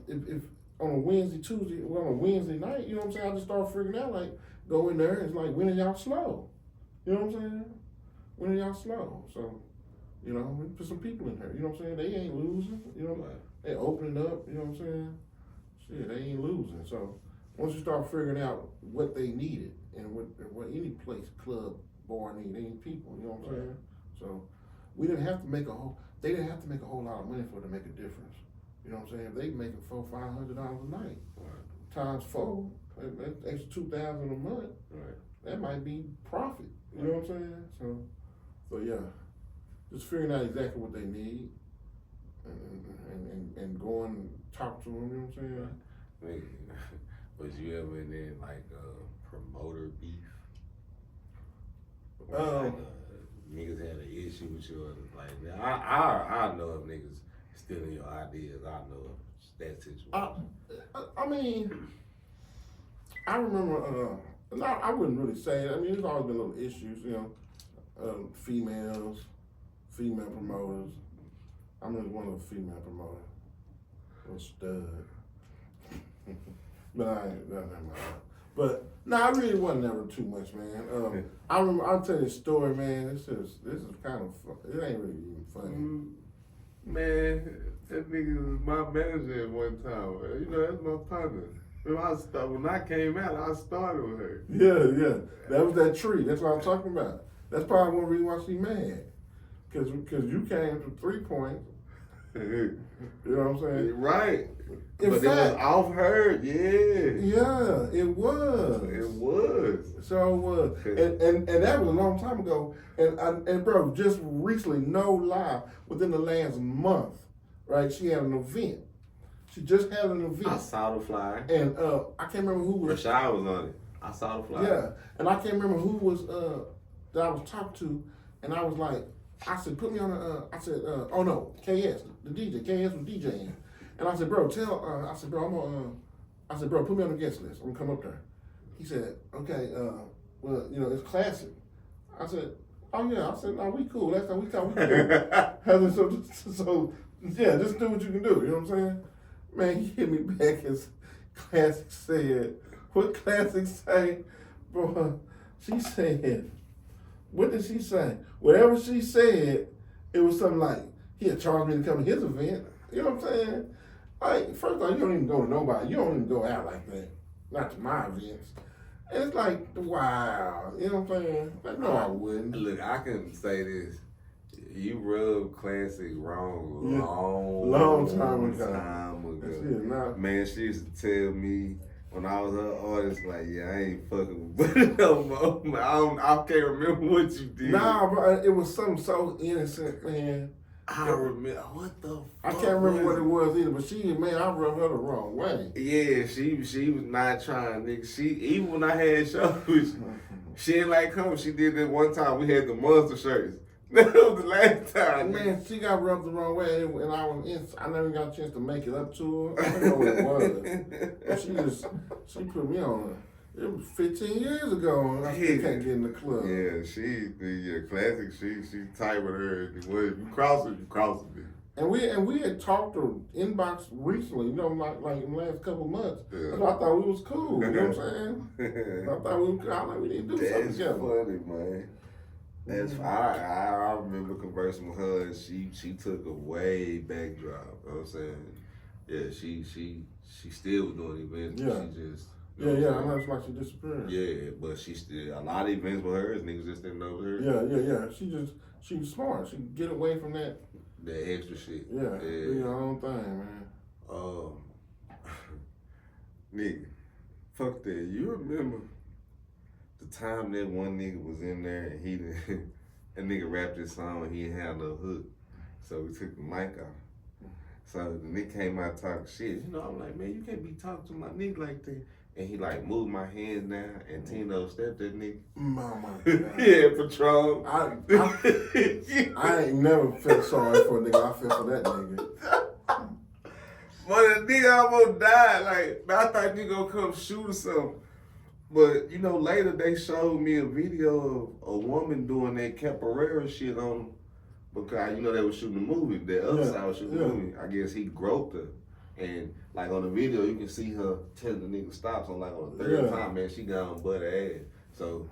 C: If on a Wednesday, Tuesday, well, on a Wednesday night, you know what I'm saying? I just started figuring out, like, go in there, it's like, when are y'all slow? You know what I'm saying? When are y'all slow? So, you know, we put some people in there, you know what I'm saying? They ain't losing, you know, they opening up, you know what I'm saying? Shit, they ain't losing. So, once you start figuring out what they needed, and what any place, club, bar need, they need people, you know what I'm saying? So, they didn't have to make a whole lot of money for it to make a difference. You know what I'm saying? If they making $400-500 a night, times 4, that's extra $2,000 a month. That might be profit. You know what I'm saying? So yeah, just figuring out exactly what they need, and going and talk to them. You know what I'm saying?
B: Was you ever in there like promoter beef? Niggas had an issue with you, like I know if niggas stealing your ideas. I know if that situation.
C: I mean, I remember. I wouldn't really say it. I mean, there's always been little issues, you know, female promoters. I remember one of the female promoters, a stud. But never mind. But no, I really wasn't never too much, man. I remember, I'll tell you a story, man. This is kind of fun. It ain't really even funny.
B: Man, that nigga was my manager at one time. Man. You know, that's my partner. When I came out, I started with her.
C: Yeah. That was that tree. That's what I'm talking about. That's probably one reason why she mad. Cause you came to 3 points. You know what I'm saying?
B: Right.
C: In
B: but
C: fact,
B: it was off her, yeah.
C: Yeah, it was.
B: It was.
C: So it was. And that was a long time ago. And bro, just recently, no lie, within the last month, right, she had an event. She just had an event.
B: I saw the flyer.
C: And I can't remember who was.
B: Rashad was on it. I saw the flyer.
C: Yeah. And I can't remember who was that I was talking to. And I was like, I said, put me on oh no, KS, the DJ. KS was DJing. And I said, bro, I said, bro, put me on the guest list. I'm gonna come up there. He said, okay, well, you know, it's classic. I said, oh yeah. I said, no, we cool. Last time we talked, we cool. so, yeah, just do what you can do. You know what I'm saying? Man, he hit me back as Classic said. What Classic say? Bro, she said, what did she say? Whatever she said, it was something like, he had charged me to come to his event. You know what I'm saying? Like, first of all, you don't even go to nobody. You don't even go out like that. Not to my events. And it's like, wow. You know what I'm saying? Like, no, I wouldn't.
B: Look, I can say this. You rubbed Classic wrong
C: long time ago.
B: Man, she used to tell me when I was her artist, like, yeah, I ain't fucking with it no more. I can't remember what you did.
C: Nah, bro, it was something so innocent, man.
B: I remember, what the fuck?
C: I can't remember what it was either, but man, I rubbed her the wrong way.
B: Yeah, she was not trying, nigga. Even when I had shows, she didn't like come. She did that one time. We had the monster shirts. That was the last time.
C: Man, she got rubbed the wrong way, and I never got a chance to make it up to her. I don't know what it was. But she put me on her. It was 15 years ago, and I still can't get in the club.
B: Yeah, Classic. She tight with her. You cross it, me.
C: And we had talked or inbox recently, you know, like in the last couple of months. Yeah. So I thought we was cool. You know what I'm saying? I thought we was cool. I like we need to do something together.
B: That's funny, man. That's I remember conversing with her, and she took a way back drop. You know what I'm saying? Yeah, she still was doing events.
C: Yeah.
B: She just.
C: I know it's like she disappeared.
B: Yeah, but she still, a lot of events with her, niggas just didn't know her.
C: Yeah. She's smart. She can get away from that
B: extra shit.
C: Yeah. Do your own thing, man.
B: Nigga, fuck that. You remember the time that one nigga was in there and that nigga rapped this song and he didn't have no hook. So we took the mic off. So the nigga came out talking shit. You know, I'm like, man, you can't be talking to my nigga like that. And he like moved my hands down and Tino stepped that nigga.
C: Oh my God.
B: Yeah, Patron.
C: I ain't never felt sorry for a nigga. I felt for that nigga.
B: But the nigga almost died. Like, I thought nigga gonna come shoot or something. But, you know, later they showed me a video of a woman doing that capoeira shit on him. Because, you know, they were shooting the movie. The other side was shooting the movie. I guess he groped her. And, like, on the video, you can see her telling the nigga stop. So, like, on the third time, man, she got on butt ass. So,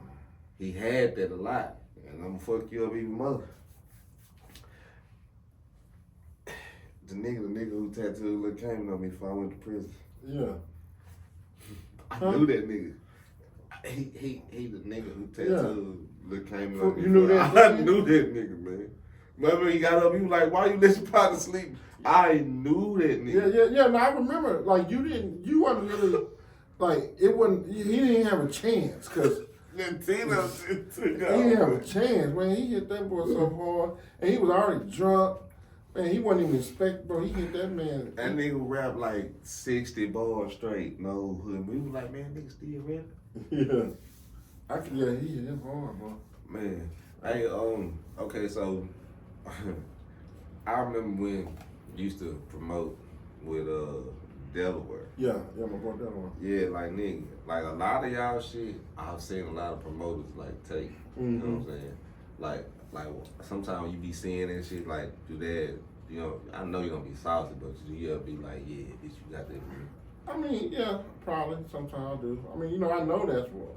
B: he had that a lot. And I'm gonna fuck you up even more. The nigga who tattooed Lil Cayman on me before I went to prison.
C: Yeah.
B: I knew that nigga. He the nigga who tattooed Lil Cayman on me.
C: You knew that?
B: I knew that nigga, man. Remember he got up, he was like, why you let your partner sleep? I knew that nigga.
C: Yeah. No, I remember, like, you wasn't really, like, it wasn't, he didn't have a chance, because
B: Nintendo shit took
C: he didn't have a chance, man. He hit that boy so hard, and he was already drunk. Man, he wasn't even expecting, bro. He hit that man.
B: That nigga rapped like 60 bars straight, no hood. We was like, man, nigga still rapping?
C: Yeah. He hit him hard, bro.
B: Man, okay, so I remember when you used to promote with Delaware.
C: Yeah, my boy Delaware.
B: Yeah, like nigga, like a lot of y'all shit, I've seen a lot of promoters like take. You know what I'm saying? Like sometimes you be seeing that shit, like do that. You know, I know you're gonna be saucy, but you ever be like, yeah, bitch, you got that.
C: I mean, yeah, probably. Sometimes I do. I mean, you know, I know that's what.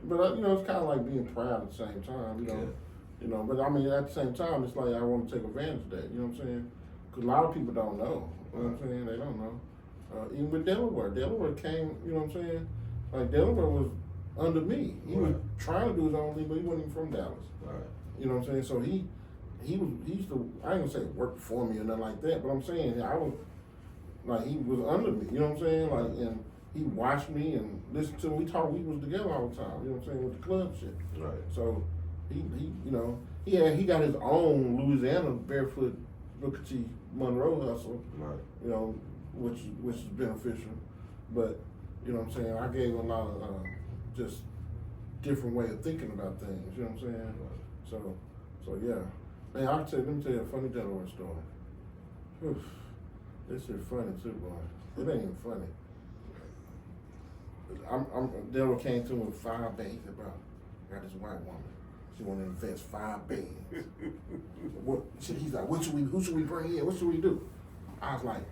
C: But, you know, it's kind of like being proud at the same time, you know.
B: Yeah.
C: You know, but I mean, at the same time, it's like I want to take advantage of that, you know what I'm saying? Because a lot of people don't know, you know what I'm saying? They don't know. Even with Delaware came, you know what I'm saying? Like, Delaware was under me. He was trying to do his own thing, but he wasn't even from Dallas.
B: Right.
C: You know what I'm saying? So he used to, I ain't gonna say work for me or nothing like that, but I'm saying I was, like, he was under me, you know what I'm saying? Like, and he watched me and listened to me. We talked, we was together all the time, you know what I'm saying, with the club shit.
B: Right.
C: So he you know, he got his own Louisiana barefoot Booker T. Monroe hustle,
B: Right.
C: you know, which is beneficial. But, you know what I'm saying, I gave him a lot of just different way of thinking about things, you know what I'm saying?
B: Right.
C: So yeah. Man, let me tell you a funny Delaware story. Oof. This shit funny too, boy. It ain't even funny. Delaware came to me with 5 bands. He said, bro, I got this white woman. She want to invest 5 bands. He's like, who should we bring in? What should we do? I was like,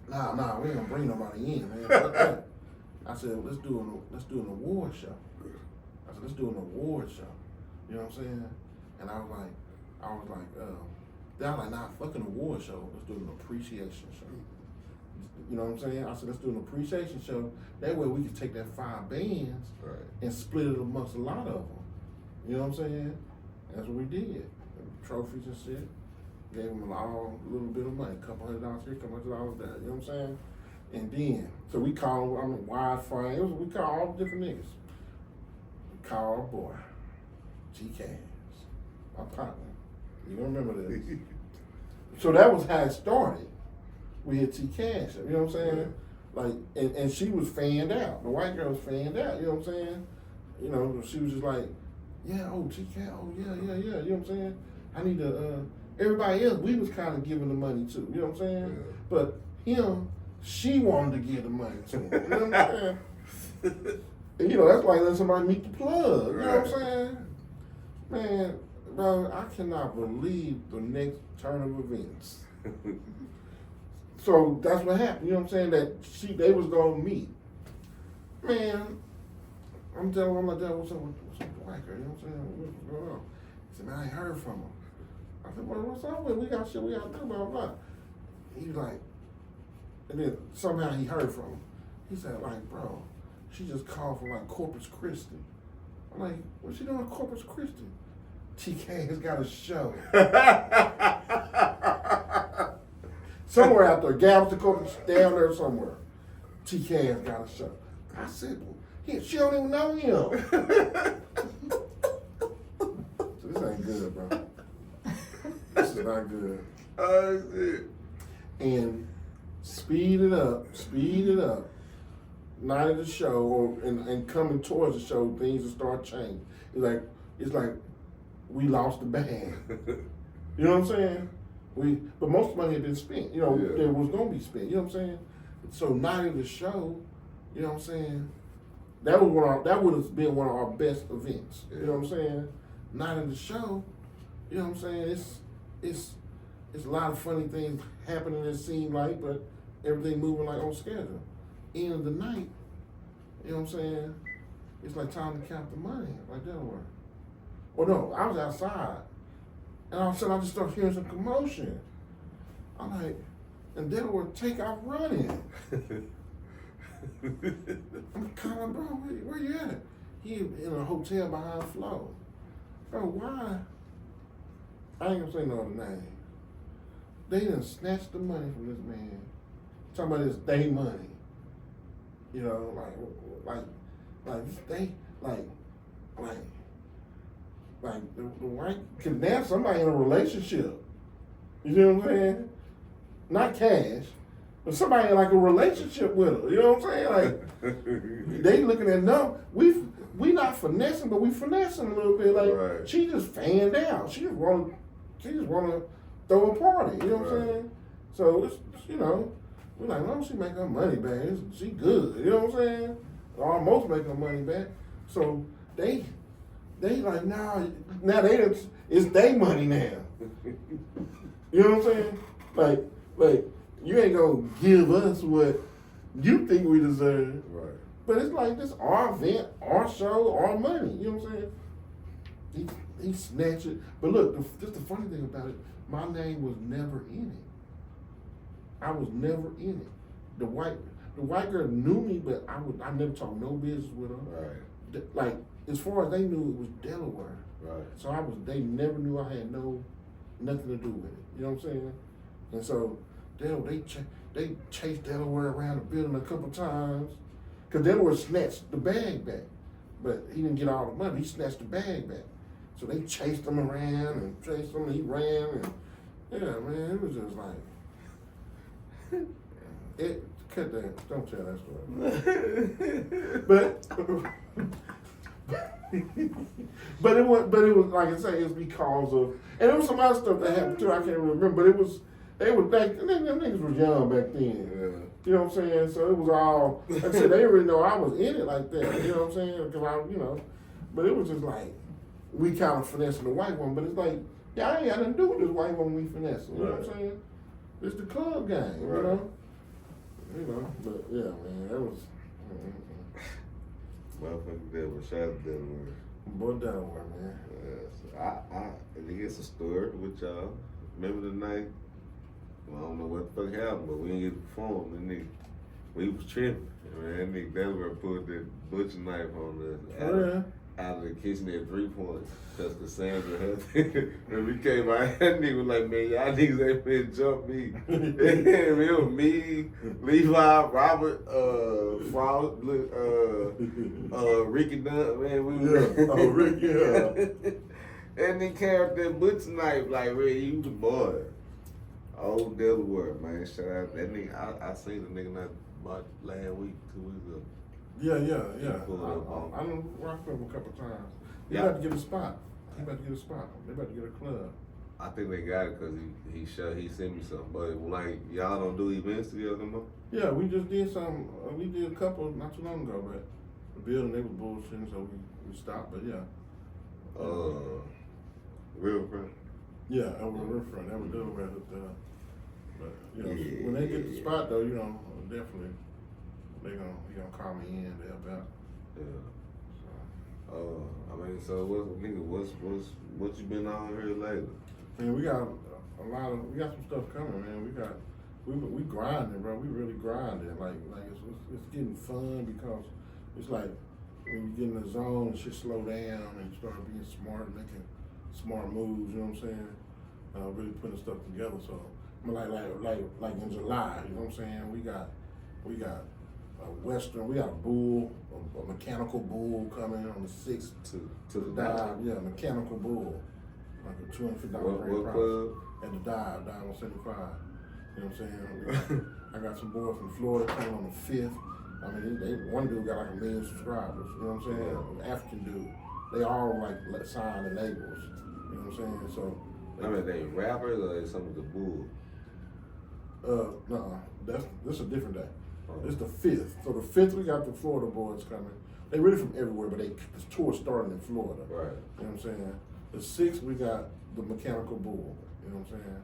C: nah, we ain't gonna bring nobody in, man. Fuck that. I said, let's do an award show. I said, let's do an award show. You know what I'm saying? And I was like, they're like, nah, fucking award show. Let's do an appreciation show. You know what I'm saying? I said, let's do an appreciation show. That way we can take that 5 bands and split it amongst a lot of them. You know what I'm saying? That's what we did. Trophies and shit. Gave them all a little bit of money, $200 here, $200 there. You know what I'm saying? And then, so we called, wide frame. We called all the different niggas. We called our boy, G-Cash, my partner. You remember this? So that was how it started. We had T-Cash, you know what I'm saying? Like, and she was fanned out. The white girl was fanned out, you know what I'm saying? You know, she was just like, yeah, oh, T-Cash, oh, yeah, you know what I'm saying? I need to, everybody else, we was kind of giving the money too, you know what I'm saying? Yeah. But him, she wanted to give the money to him, you know what I'm saying? And, you know, that's like letting somebody meet the plug, you know what I'm saying? Man, bro, I cannot believe the next turn of events. So that's what happened, you know what I'm saying? That they was gonna meet. Man, I'm like, Dad, what's up with the white girl? You know what I'm saying? What's going on? He said, man, I ain't heard from him. I said, well, what's up with it? We got shit we gotta do, blah, blah, blah. He was like, and then somehow he heard from him. He said, like, bro, she just called from like Corpus Christi. I'm like, what's she doing at Corpus Christi? TK has got a show. Somewhere out there, Galveston, Corpus, down there somewhere. TK has got a show. I said, well, she don't even know him. So this ain't good, bro. This is not good.
B: Oh, shit.
C: And speed it up. Night of the show, and coming towards the show, things will start changing. It's like we lost the band. You know what I'm saying? But most money had been spent. You know,
B: Yeah.
C: there was gonna be spent. You know what I'm saying? So night of the show, you know what I'm saying? That would have been one of our best events.
B: Yeah.
C: You know what I'm saying? Night of the show, you know what I'm saying? It's a lot of funny things happening. It seemed like, but everything moving like on schedule. End of the night, you know what I'm saying? It's like time to count the money, like Delaware. Or no, I was outside, and all of a sudden I just started hearing some commotion. I'm like, and Delaware take off running. I'm kind of, bro, where you at? He in a hotel behind Flo. Bro, why? I ain't gonna say no other name. They done snatched the money from this man. Talking about this day money. You know, like the white, cause now somebody in a relationship. You know what I'm saying? Not cash, but somebody in like a relationship with her. You know what I'm saying? Like they looking at we not finessing, but we finessing a little bit. Like
B: right.
C: She just fanned out. She just wanna throw a party. You know what I'm saying? So it's we're like, no, she make her money back. She good. You know what I'm saying? Almost make her money back. So they like now it's their money now. You know what I'm saying? Like you ain't gonna give us what you think we deserve.
B: Right.
C: But it's like this our event, our show, our money. You know what I'm saying? He snatched it. But look, just the funny thing about it, my name was never in it. I was never in it. The white girl knew me, but I never talked no business with her.
B: Right.
C: Like as far as they knew, it was Delaware.
B: Right.
C: So they never knew I had nothing to do with it. You know what I'm saying? And so they chased Delaware around the building a couple times, cause Delaware snatched the bag back, but he didn't get all the money. He snatched the bag back. So they chased him around and chased him, and he ran, and yeah, man, it was just like. Cut that. Don't tell that story. But it was like I say, it's because of, and there was some other stuff that happened too. I can't remember, but they was back. Them niggas was young back then.
B: Yeah.
C: You know what I'm saying? So it was all. Like I said, they didn't really know I was in it like that. You know what I'm saying? Because but it was just like we kind of finessing the white woman. But it's like, yeah, I ain't got nothing to do with this white woman we finessing. You know what I'm saying? It's the club game,
B: right.
C: But yeah, man, that was.
B: Motherfucking Delaware, shout out to Delaware.
C: Boy, Delaware, man.
B: Yes, I think it's a story with y'all. Remember the night? Well, I don't know what the fuck happened, but we didn't get to perform. That nigga, we was tripping. Man, that nigga Delaware pulled that butcher knife on us. Out of the kitchen at 3 points. Cause Cassandra had when we came out, that nigga was like, man, y'all niggas ain't finna jump me. It was me, Levi, Robert, Frost, Ricky Dunn, man, we
C: Oh, Ricky, yeah.
B: And they carried that butcher knife like, man, you the boy. Old Delaware, man, shout out that nigga. I seen the nigga not about last week, 2 weeks ago.
C: Yeah. I done rocked with him a couple times. He about to get a spot. They about to get a club.
B: I think they got it because he sent me something. But like y'all don't do events together no more?
C: Yeah, we just did some. We did a couple not too long ago, but the building they was bullshitting, so we stopped. But yeah.
B: Riverfront.
C: Yeah, over Riverfront. That was Delaware hooked up. But when they get the spot though, definitely he gonna call me in to help out.
B: Yeah. So what you been on here lately?
C: Man, we got some stuff coming, man. We grinding, bro. We really grinding. Like it's getting fun because it's like when you get in the zone, shit slow down and you start being smart, making smart moves. You know what I'm saying? Really putting stuff together. So like in July, you know what I'm saying? We got a Western. We got a bull, a mechanical bull coming on the 6th
B: to the
C: dive. Yeah, mechanical bull, like a $250
B: what club?
C: At the dive 175. You know what I'm saying? I got some boys from Florida coming on the 5th. I mean, one dude got like 1 million subscribers. You know what I'm saying? An African dude. They all like sign the labels. You know what I'm saying? So
B: I mean, they rappers or they some of the bull?
C: No, this a different day. It's the 5th. So the 5th we got the Florida boys coming. They really from everywhere, but the tour starting in Florida.
B: Right.
C: You know what I'm saying? The 6th we got the Mechanical Bull. You know what I'm saying?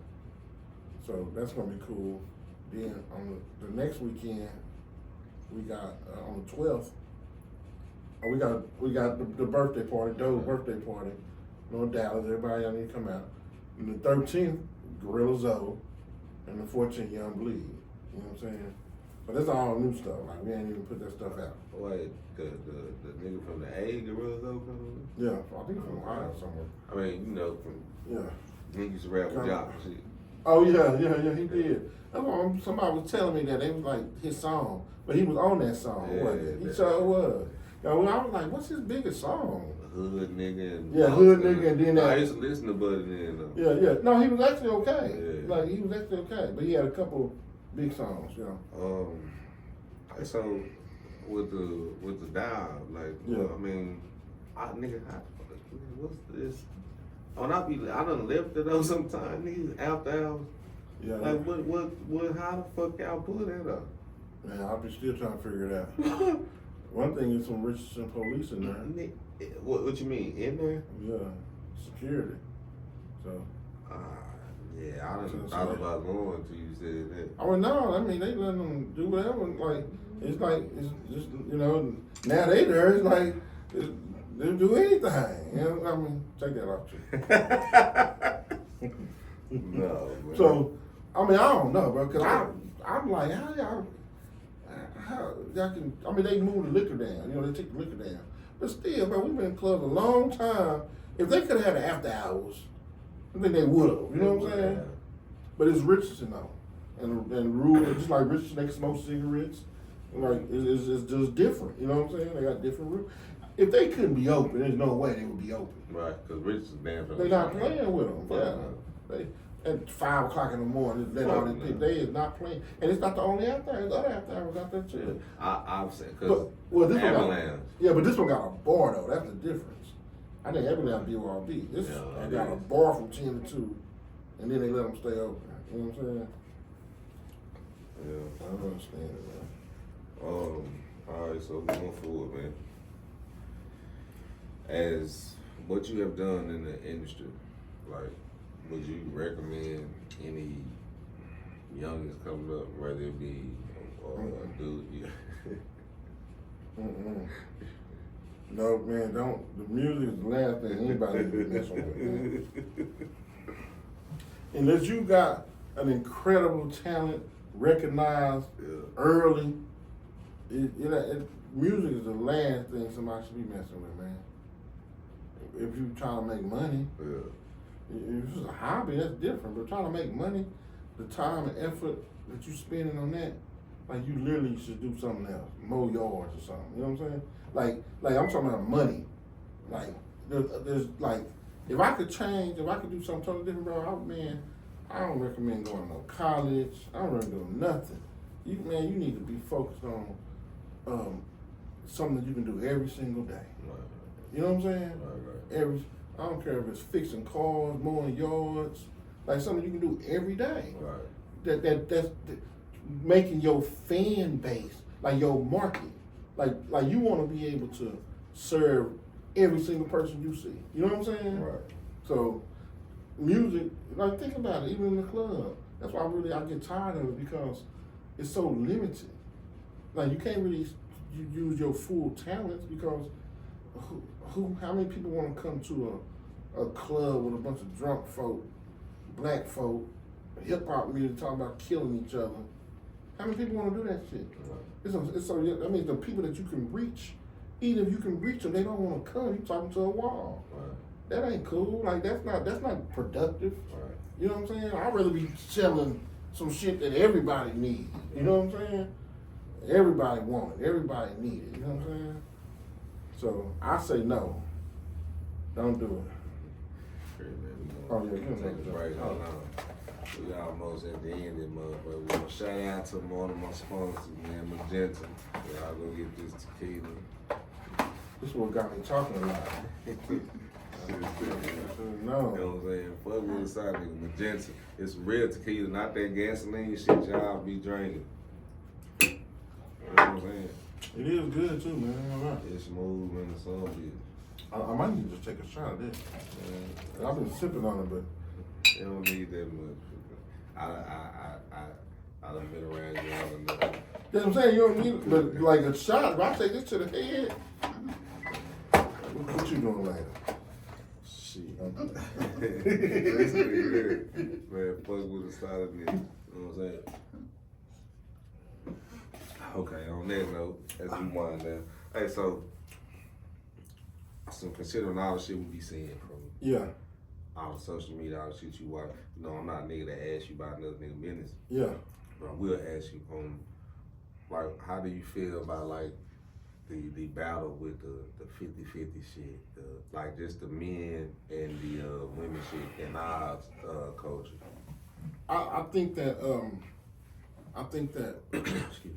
C: So that's gonna be cool. Then on the next weekend, we got on the 12th. We got the birthday party, Doe's birthday party. No Dallas, everybody y'all need to come out. And the 13th, Gorilla Zoe, and the 14th, Young Bleed. You know what I'm saying? But that's all new stuff. Like we ain't even put that stuff out.
B: Wait, the nigga from the A, Gorilla Zoe coming?
C: Yeah, I think from Ohio somewhere.
B: I mean, you know, from he used to rap with Jock and shit.
C: Oh yeah, he did. That's why somebody was telling me that it was like his song, but he was on that song.
B: Yeah,
C: he sure was. I was like, what's his biggest song?
B: Hood nigga and
C: Hood nigga, and then that.
B: I used to listen to Buddy then though.
C: Yeah. No, he was actually okay.
B: Yeah.
C: Like he was actually okay, but he had a couple big songs.
B: So with the dial, like, I mean, what's this? I done left it though sometimes, niggas after hours.
C: Yeah.
B: Like what? How the fuck y'all pull that up?
C: Man, I'll be still trying to figure it out. One thing is some Richardson police in there.
B: What you mean in there?
C: Yeah, security. So.
B: Yeah, I done thought about going until you said that.
C: I mean, no, I mean they let them do whatever. Like it's just now they there. It's like they'll do anything. You know, I mean, take that off too.
B: No. Man.
C: So I mean, I don't know, bro. Cause I'm like, how y'all can? I mean, they move the liquor down. You know, they take the liquor down. But still, bro, we've been in clubs a long time. If they could have had the after hours, I think they would have. You know what I'm saying? Yeah. But it's Richardson though, and rule just like Richardson, they can smoke cigarettes. Like it's just different. You know what I'm saying? They got different rules. If they couldn't be open, there's no way they would be open.
B: Right, because Richardson damn.
C: They're not playing with them. Yeah. They, at 5 o'clock in the morning, they is not playing, and it's not the only after hours. There's other after hours out there too.
B: I've said because
C: this
B: Avalanche.
C: But this one got a bar though. That's the difference. I think Avalanche BYOB. This I got a bar from 10 to 2, and then they let them stay open. You know what I'm saying? Yeah, I don't understand it, man.
B: All right, so moving forward, man. As what you have done in the industry, like, would you recommend any youngins coming up, whether it be a dude?
C: No, man, don't. The music is the last thing anybody is messing with, man. Unless you got an incredible talent, recognized early, music is the last thing somebody should be messing with, man. If you trying to make money, if it's a hobby, that's different. But trying to make money, the time and effort that you spending on that, like you literally should do something else, mow yards or something. You know what I'm saying? Like I'm talking about money. Like there's like, if I could change, if I could do something totally different, bro, I don't recommend going to no college. I don't recommend doing nothing. You need to be focused on something that you can do every single day.
B: Right.
C: You know what I'm saying?
B: Right.
C: I don't care if it's fixing cars, mowing yards, like something you can do every day.
B: Right.
C: That's making your fan base, like your market, like you want to be able to serve every single person you see. You know what I'm saying?
B: Right.
C: So music, like think about it, even in the club. That's why I get tired of it because it's so limited. Like you can't really use your full talents because how many people want to come to a club with a bunch of drunk folk, black folk, hip hop music talking about killing each other? How many people want to do that shit? Right. That means the people that you can reach, even if you can reach them, they don't want to come. You talking to a wall.
B: Right.
C: That ain't cool. Like that's not productive.
B: Right.
C: You know what I'm saying? I'd rather be selling some shit that everybody needs. You know what I'm saying? Everybody want it. Everybody need it. You know what I'm saying? So I say no. Don't do it.
B: Great, man.
C: Oh yeah, you can
B: take a break. Hold on. We almost at the end of the motherfucker. We gonna shout out to one of my sponsors, man, Magenta. Y'all go get this tequila.
C: This is what got me talking a lot. No.
B: You know what I'm saying? Fuck with the side nigga. Magenta. It's real tequila, not that gasoline shit y'all be drinking. You know what I'm saying?
C: It is good too, man.
B: It's smooth and it's all good.
C: I might need to just take a shot of this. I've been sipping on it, but
B: You don't need that much. I done been around you all enough.
C: that's what I'm saying. You don't need but like a shot. If I take this to the head, what you doing later?
B: Shit. This nigga good. Man, fuck with a solid nigga. You know what I'm saying? Okay, on that note, as we wind down. Hey, so considering all the shit we be seeing from all the social media, all the shit you watch, you know, I'm not a nigga that ask you about another nigga business.
C: Yeah.
B: But I will ask you, like, how do you feel about, like, the battle with the 50-50 shit, like just the men and the women shit in our culture?
C: I think that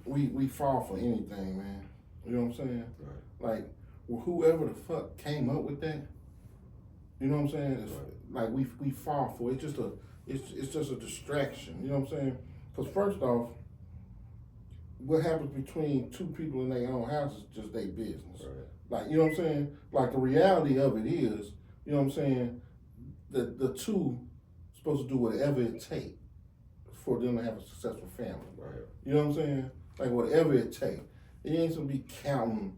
C: we fall for anything, man. You know what I'm saying?
B: Right.
C: Like, well, whoever the fuck came up with that, you know what I'm saying? It's, like we fall for it. It's just a distraction. You know what I'm saying? Because first off, what happens between two people in their own house is just their business.
B: Right.
C: Like, you know what I'm saying? Like, the reality of it is, you know what I'm saying, the two supposed to do whatever it takes for them to have a successful family.
B: Right.
C: You know what I'm saying? Like, whatever it takes. It ain't supposed to be counting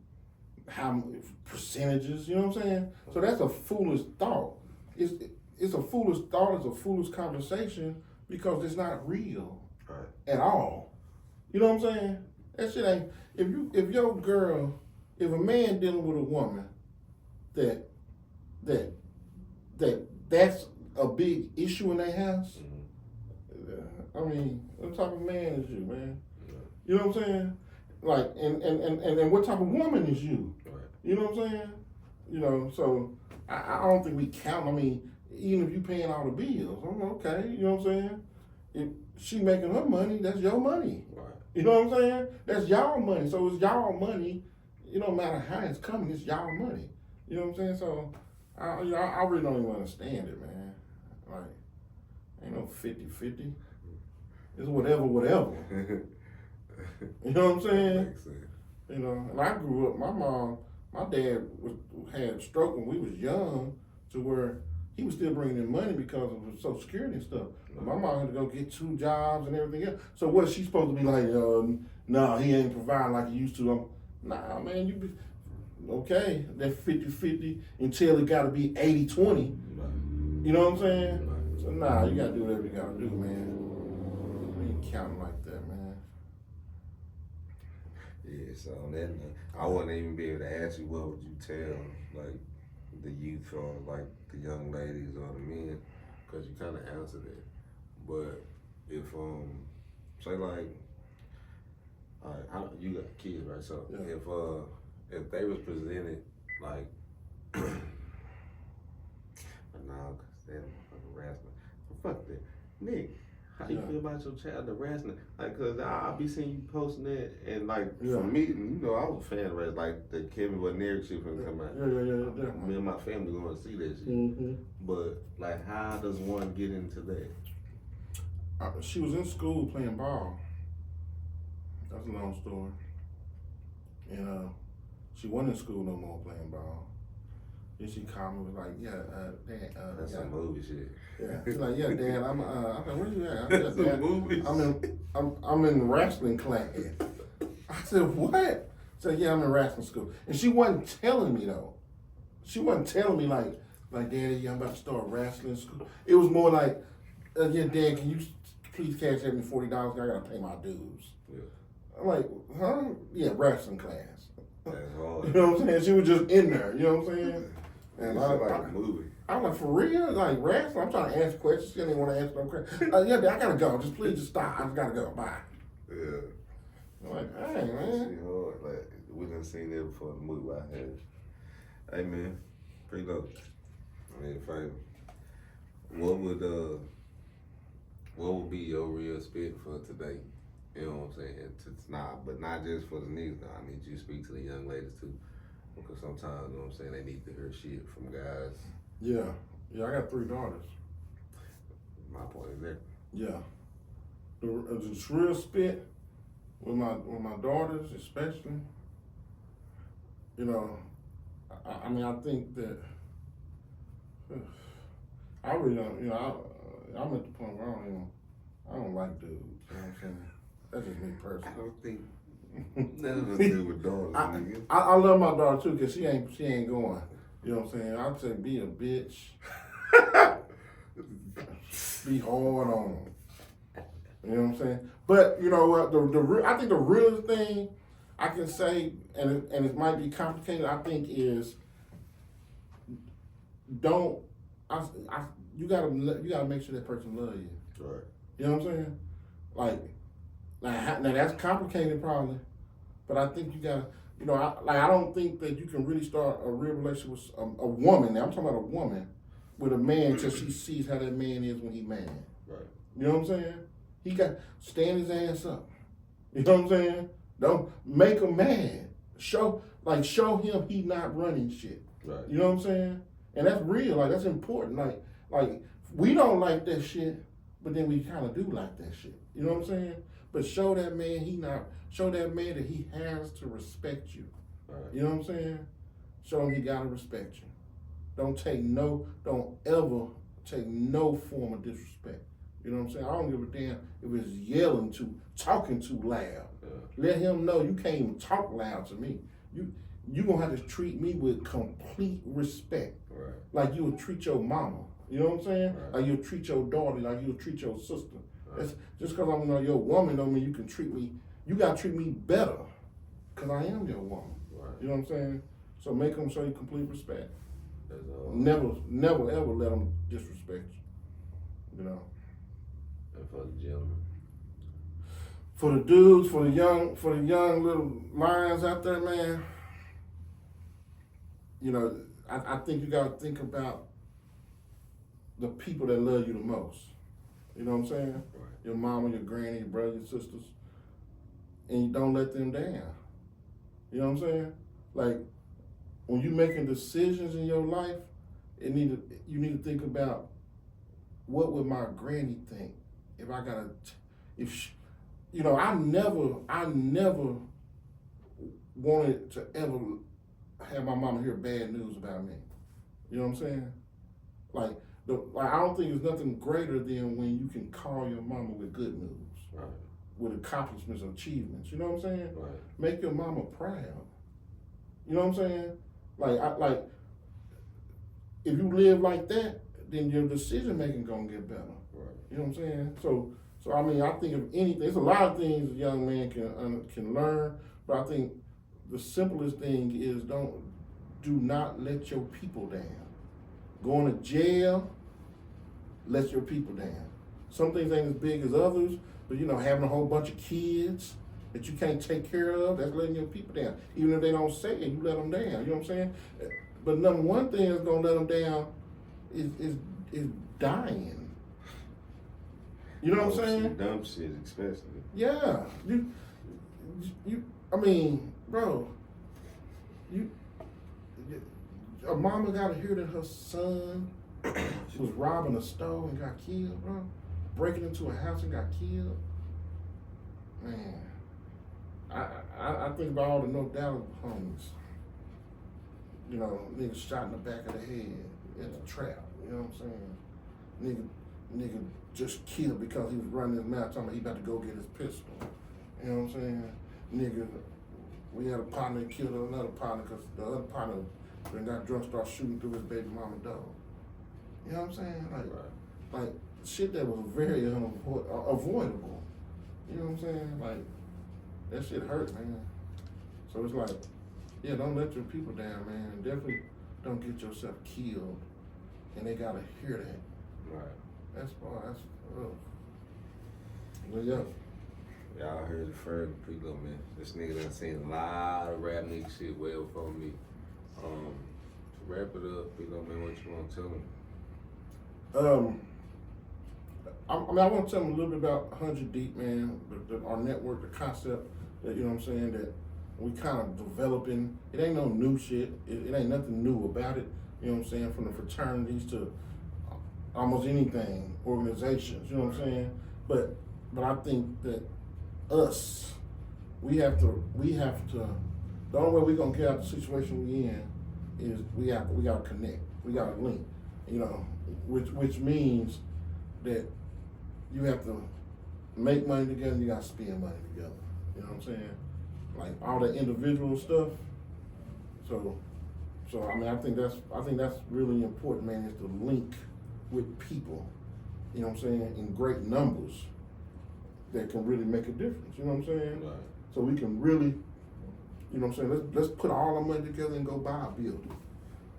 C: how percentages, you know what I'm saying? So that's a foolish thought. It's a foolish thought, it's a foolish conversation because it's not real at all. You know what I'm saying? That shit ain't, if a man dealing with a woman that's a big issue in their house, I mean, what type of man is you, man? You know what I'm saying? Like, and what type of woman is you? You know what I'm saying? You know, so I don't think we count. I mean, even if you paying all the bills, I'm okay. You know what I'm saying? If she making her money, that's your money.
B: Right.
C: You know what I'm saying? That's y'all money. So it's y'all money. It don't matter how it's coming. It's y'all money. You know what I'm saying? So I really don't even understand it, man. Like, ain't no 50-50. It's whatever. You know what I'm saying?
B: Makes sense.
C: You know, and I grew up, my dad had a stroke when we was young to where he was still bringing in money because of the Social Security and stuff. But my mom had to go get 2 jobs and everything else. So what's she supposed to be like, nah, he ain't providing like he used to. Nah, man, you be, okay, that 50-50 until it gotta be 80-20. You know what I'm saying? So nah, you gotta do whatever you gotta do, man. We ain't counting like that, man.
B: Yeah, so on that note, I wouldn't even be able to ask you what would you tell, like, the youth or, like, the young ladies or the men, because you kind of answered it. But if, say, like, all right, you got kids, right? So if they was presented, like, nah, because they're fucking harassment. Fuck that. Nick, how you feel about your child harassment? Like, cause I be seeing you posting that, and like for me, you know, I was a fan of it. Like the Kevin Wagner shit gonna come out.
C: Yeah.
B: Me and my family going to see that shit.
C: Mm-hmm.
B: But like, how does one get into that?
C: She was in school playing ball. That's a long story. And she wasn't in school no more playing ball. Then she called me, was like, Dad,
B: That's some movie shit.
C: Yeah, she's like, yeah, Dad, I'm like, where you at? I said,
B: That's
C: Dad,
B: movie.
C: I'm in wrestling class. I said, what? I said, yeah, I'm in wrestling school. And she wasn't telling me though. She wasn't telling me like, Daddy, yeah, I'm about to start wrestling school. It was more like, yeah, Dad, can you please cash me $40? I gotta pay my dues.
B: Yeah.
C: I'm like, huh? Yeah, wrestling class.
B: That's hard.
C: You know what I'm saying? She was just in there. You know what I'm saying? And
B: I like a movie.
C: I'm like, for real? Like, wrestling? I'm trying to ask questions. She didn't want to answer no questions. Yeah, Dad, I gotta go. Please stop. I just gotta go. Bye.
B: Yeah.
C: I'm like, hey, man.
B: Shit hard. Like, we done seen that before the movie I had. Hey, man. Preloe. I need a favor. What would be your real spit for today? You know what I'm saying? But not just for the niggas. No, I need you to speak to the young ladies too. Because sometimes, you know what I'm saying, they need to hear shit from guys
C: Yeah, I got 3 daughters.
B: My point is there.
C: Yeah, the real spit with my daughters, especially. You know, I mean, I think that I really don't. You know, I'm at the point where I don't like dudes. You know what I'm saying? That's just me
B: I
C: personally.
B: don't think nothing to do with daughters, nigga.
C: I love my daughter too, cause she ain't going. You know what I'm saying? I'd say be a bitch. Be hard on them. You know what I'm saying? But you know what? I think the realest thing I can say, and it might be complicated, I think is don't. You gotta make sure that person love you.
B: Right.
C: You know what I'm saying? Now that's complicated probably, but I think you gotta. You know, I don't think that you can really start a real relationship with a woman. Now I'm talking about a woman with a man until she sees how that man is when he mad.
B: Right.
C: You know what I'm saying? He got stand his ass up. You know what I'm saying? Don't make him mad. Show him he not running shit.
B: Right.
C: You know what I'm saying? And that's real. Like that's important. Like we don't like that shit, but then we kind of do like that shit. You know what I'm saying? But show that man show that man that he has to respect you.
B: Right.
C: You know what I'm saying? Show him he gotta respect you. Don't ever take no form of disrespect. You know what I'm saying? I don't give a damn if it's talking too loud.
B: Yeah.
C: Let him know you can't even talk loud to me. You gonna have to treat me with complete respect.
B: Right.
C: Like you would treat your mama. You know what I'm saying?
B: Right.
C: Like you'll treat your daughter, like you'll treat your sister.
B: Right.
C: That's just because I'm your woman don't mean you can treat me. You gotta treat me better, cause I am your woman.
B: Right.
C: You know what I'm saying? So make them show you complete respect.
B: That's all.
C: Never ever let them disrespect you. You know.
B: And for the gentleman.
C: For the dudes, for the young little lions out there, man. You know, I think you gotta think about the people that love you the most. You know what I'm saying?
B: Right.
C: Your mama, your granny, your brother, your sisters. And you don't let them down. You know what I'm saying? Like, when you're making decisions in your life, you need to think about what would my granny think if I gotta, you know, I never wanted to ever have my mama hear bad news about me. You know what I'm saying? Like I don't think there's nothing greater than when you can call your mama with good news.
B: Right.
C: With accomplishments and achievements. You know what I'm saying?
B: Right.
C: Make your mama proud. You know what I'm saying? Like if you live like that, then your decision making gonna get better.
B: Right.
C: You know what I'm saying? So I mean, I think if anything, there's a lot of things a young man can learn, but I think the simplest thing is do not let your people down. Going to jail lets your people down. Some things ain't as big as others, but you know, having a whole bunch of kids that you can't take care of, that's letting your people down. Even if they don't say it, you let them down. You know what I'm saying? But number one thing that's gonna let them down is dying. You know what I'm saying?
B: Dumb shit, especially.
C: Yeah. I mean, bro, a mama gotta hear that her son was robbing a store and got killed, bro. Breaking into a house and got killed. Man, I think about all the No Doubt homies. You know, niggas shot in the back of the head at the trap. You know what I'm saying? Nigga just killed because he was running his mouth talking about he about to go get his pistol. You know what I'm saying? Nigga, we had a partner that killed another partner because the other partner then got drunk, started shooting through his baby mama dog. You know what I'm saying? Like shit that was very avoidable. You know what I'm saying? Like, that shit hurt, man. So it's like, yeah, don't let your people down, man. And definitely don't get yourself killed. And they gotta hear that.
B: Right.
C: That's rough. But yeah.
B: Y'all heard it first, Preloe, man. This nigga done seen a lot of rap nigga shit well before me. To wrap it up, Preloe, man, what you want to tell them?
C: I want to tell them a little bit about 100 Deep, man, our network, the concept that, you know what I'm saying, that we kind of developing. It ain't no new shit. It ain't nothing new about it, You know what I'm saying? From the fraternities to almost anything, organizations. You know what I'm saying? But I think that we have to. The only way we're gonna get out of the situation we in is we gotta connect. We gotta link. You know, which means that you have to make money together. You gotta spend money together. You know what I'm saying? Like all the individual stuff. So I mean, I think that's really important, man. Is to link with people. You know what I'm saying? In great numbers that can really make a difference. You know what I'm saying?
B: Right.
C: So we can really, you know what I'm saying? Let's put all our money together and go buy a building.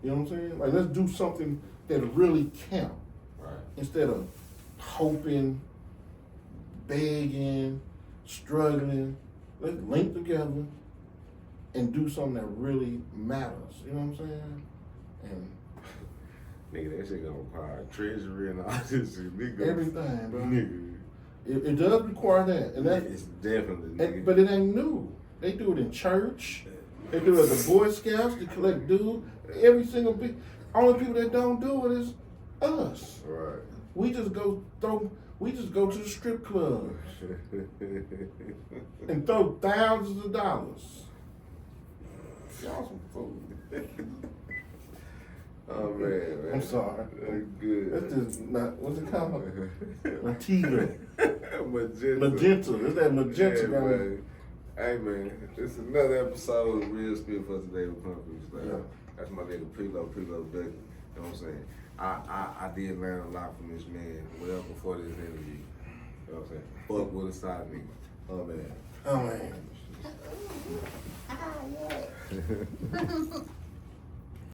C: You know what I'm saying? Like, let's do something that really count.
B: Right.
C: Instead of hoping, begging, struggling. Let's link together and do something that really matters. You know what I'm saying? And
B: nigga, that shit gonna require treasury and all this shit. Nigga,
C: everything, bro.
B: Nigga.
C: It does require that, and that
B: it's definitely. Nigga.
C: but it ain't new. They do it in church. They do it at the Boy Scouts. They collect dues. Every single big. Only people that don't do it is us.
B: Right.
C: We just go to the strip clubs and throw thousands of dollars. Y'all some food.
B: Oh man.
C: I'm sorry.
B: That's good.
C: That's just not, what's it called? Magenta.
B: Magenta.
C: Magenta. It's that magenta
B: Yeah,
C: guy.
B: man. Hey man, this is another episode of Real Spill for today with Pumpkins.
C: Yeah.
B: That's my nigga Preloe Ducky. You know what I'm saying? I did learn a lot from this man well before this interview. You know what I'm saying? Fuck with a side nigga. Oh man.
C: Oh man.
A: Ah, yeah.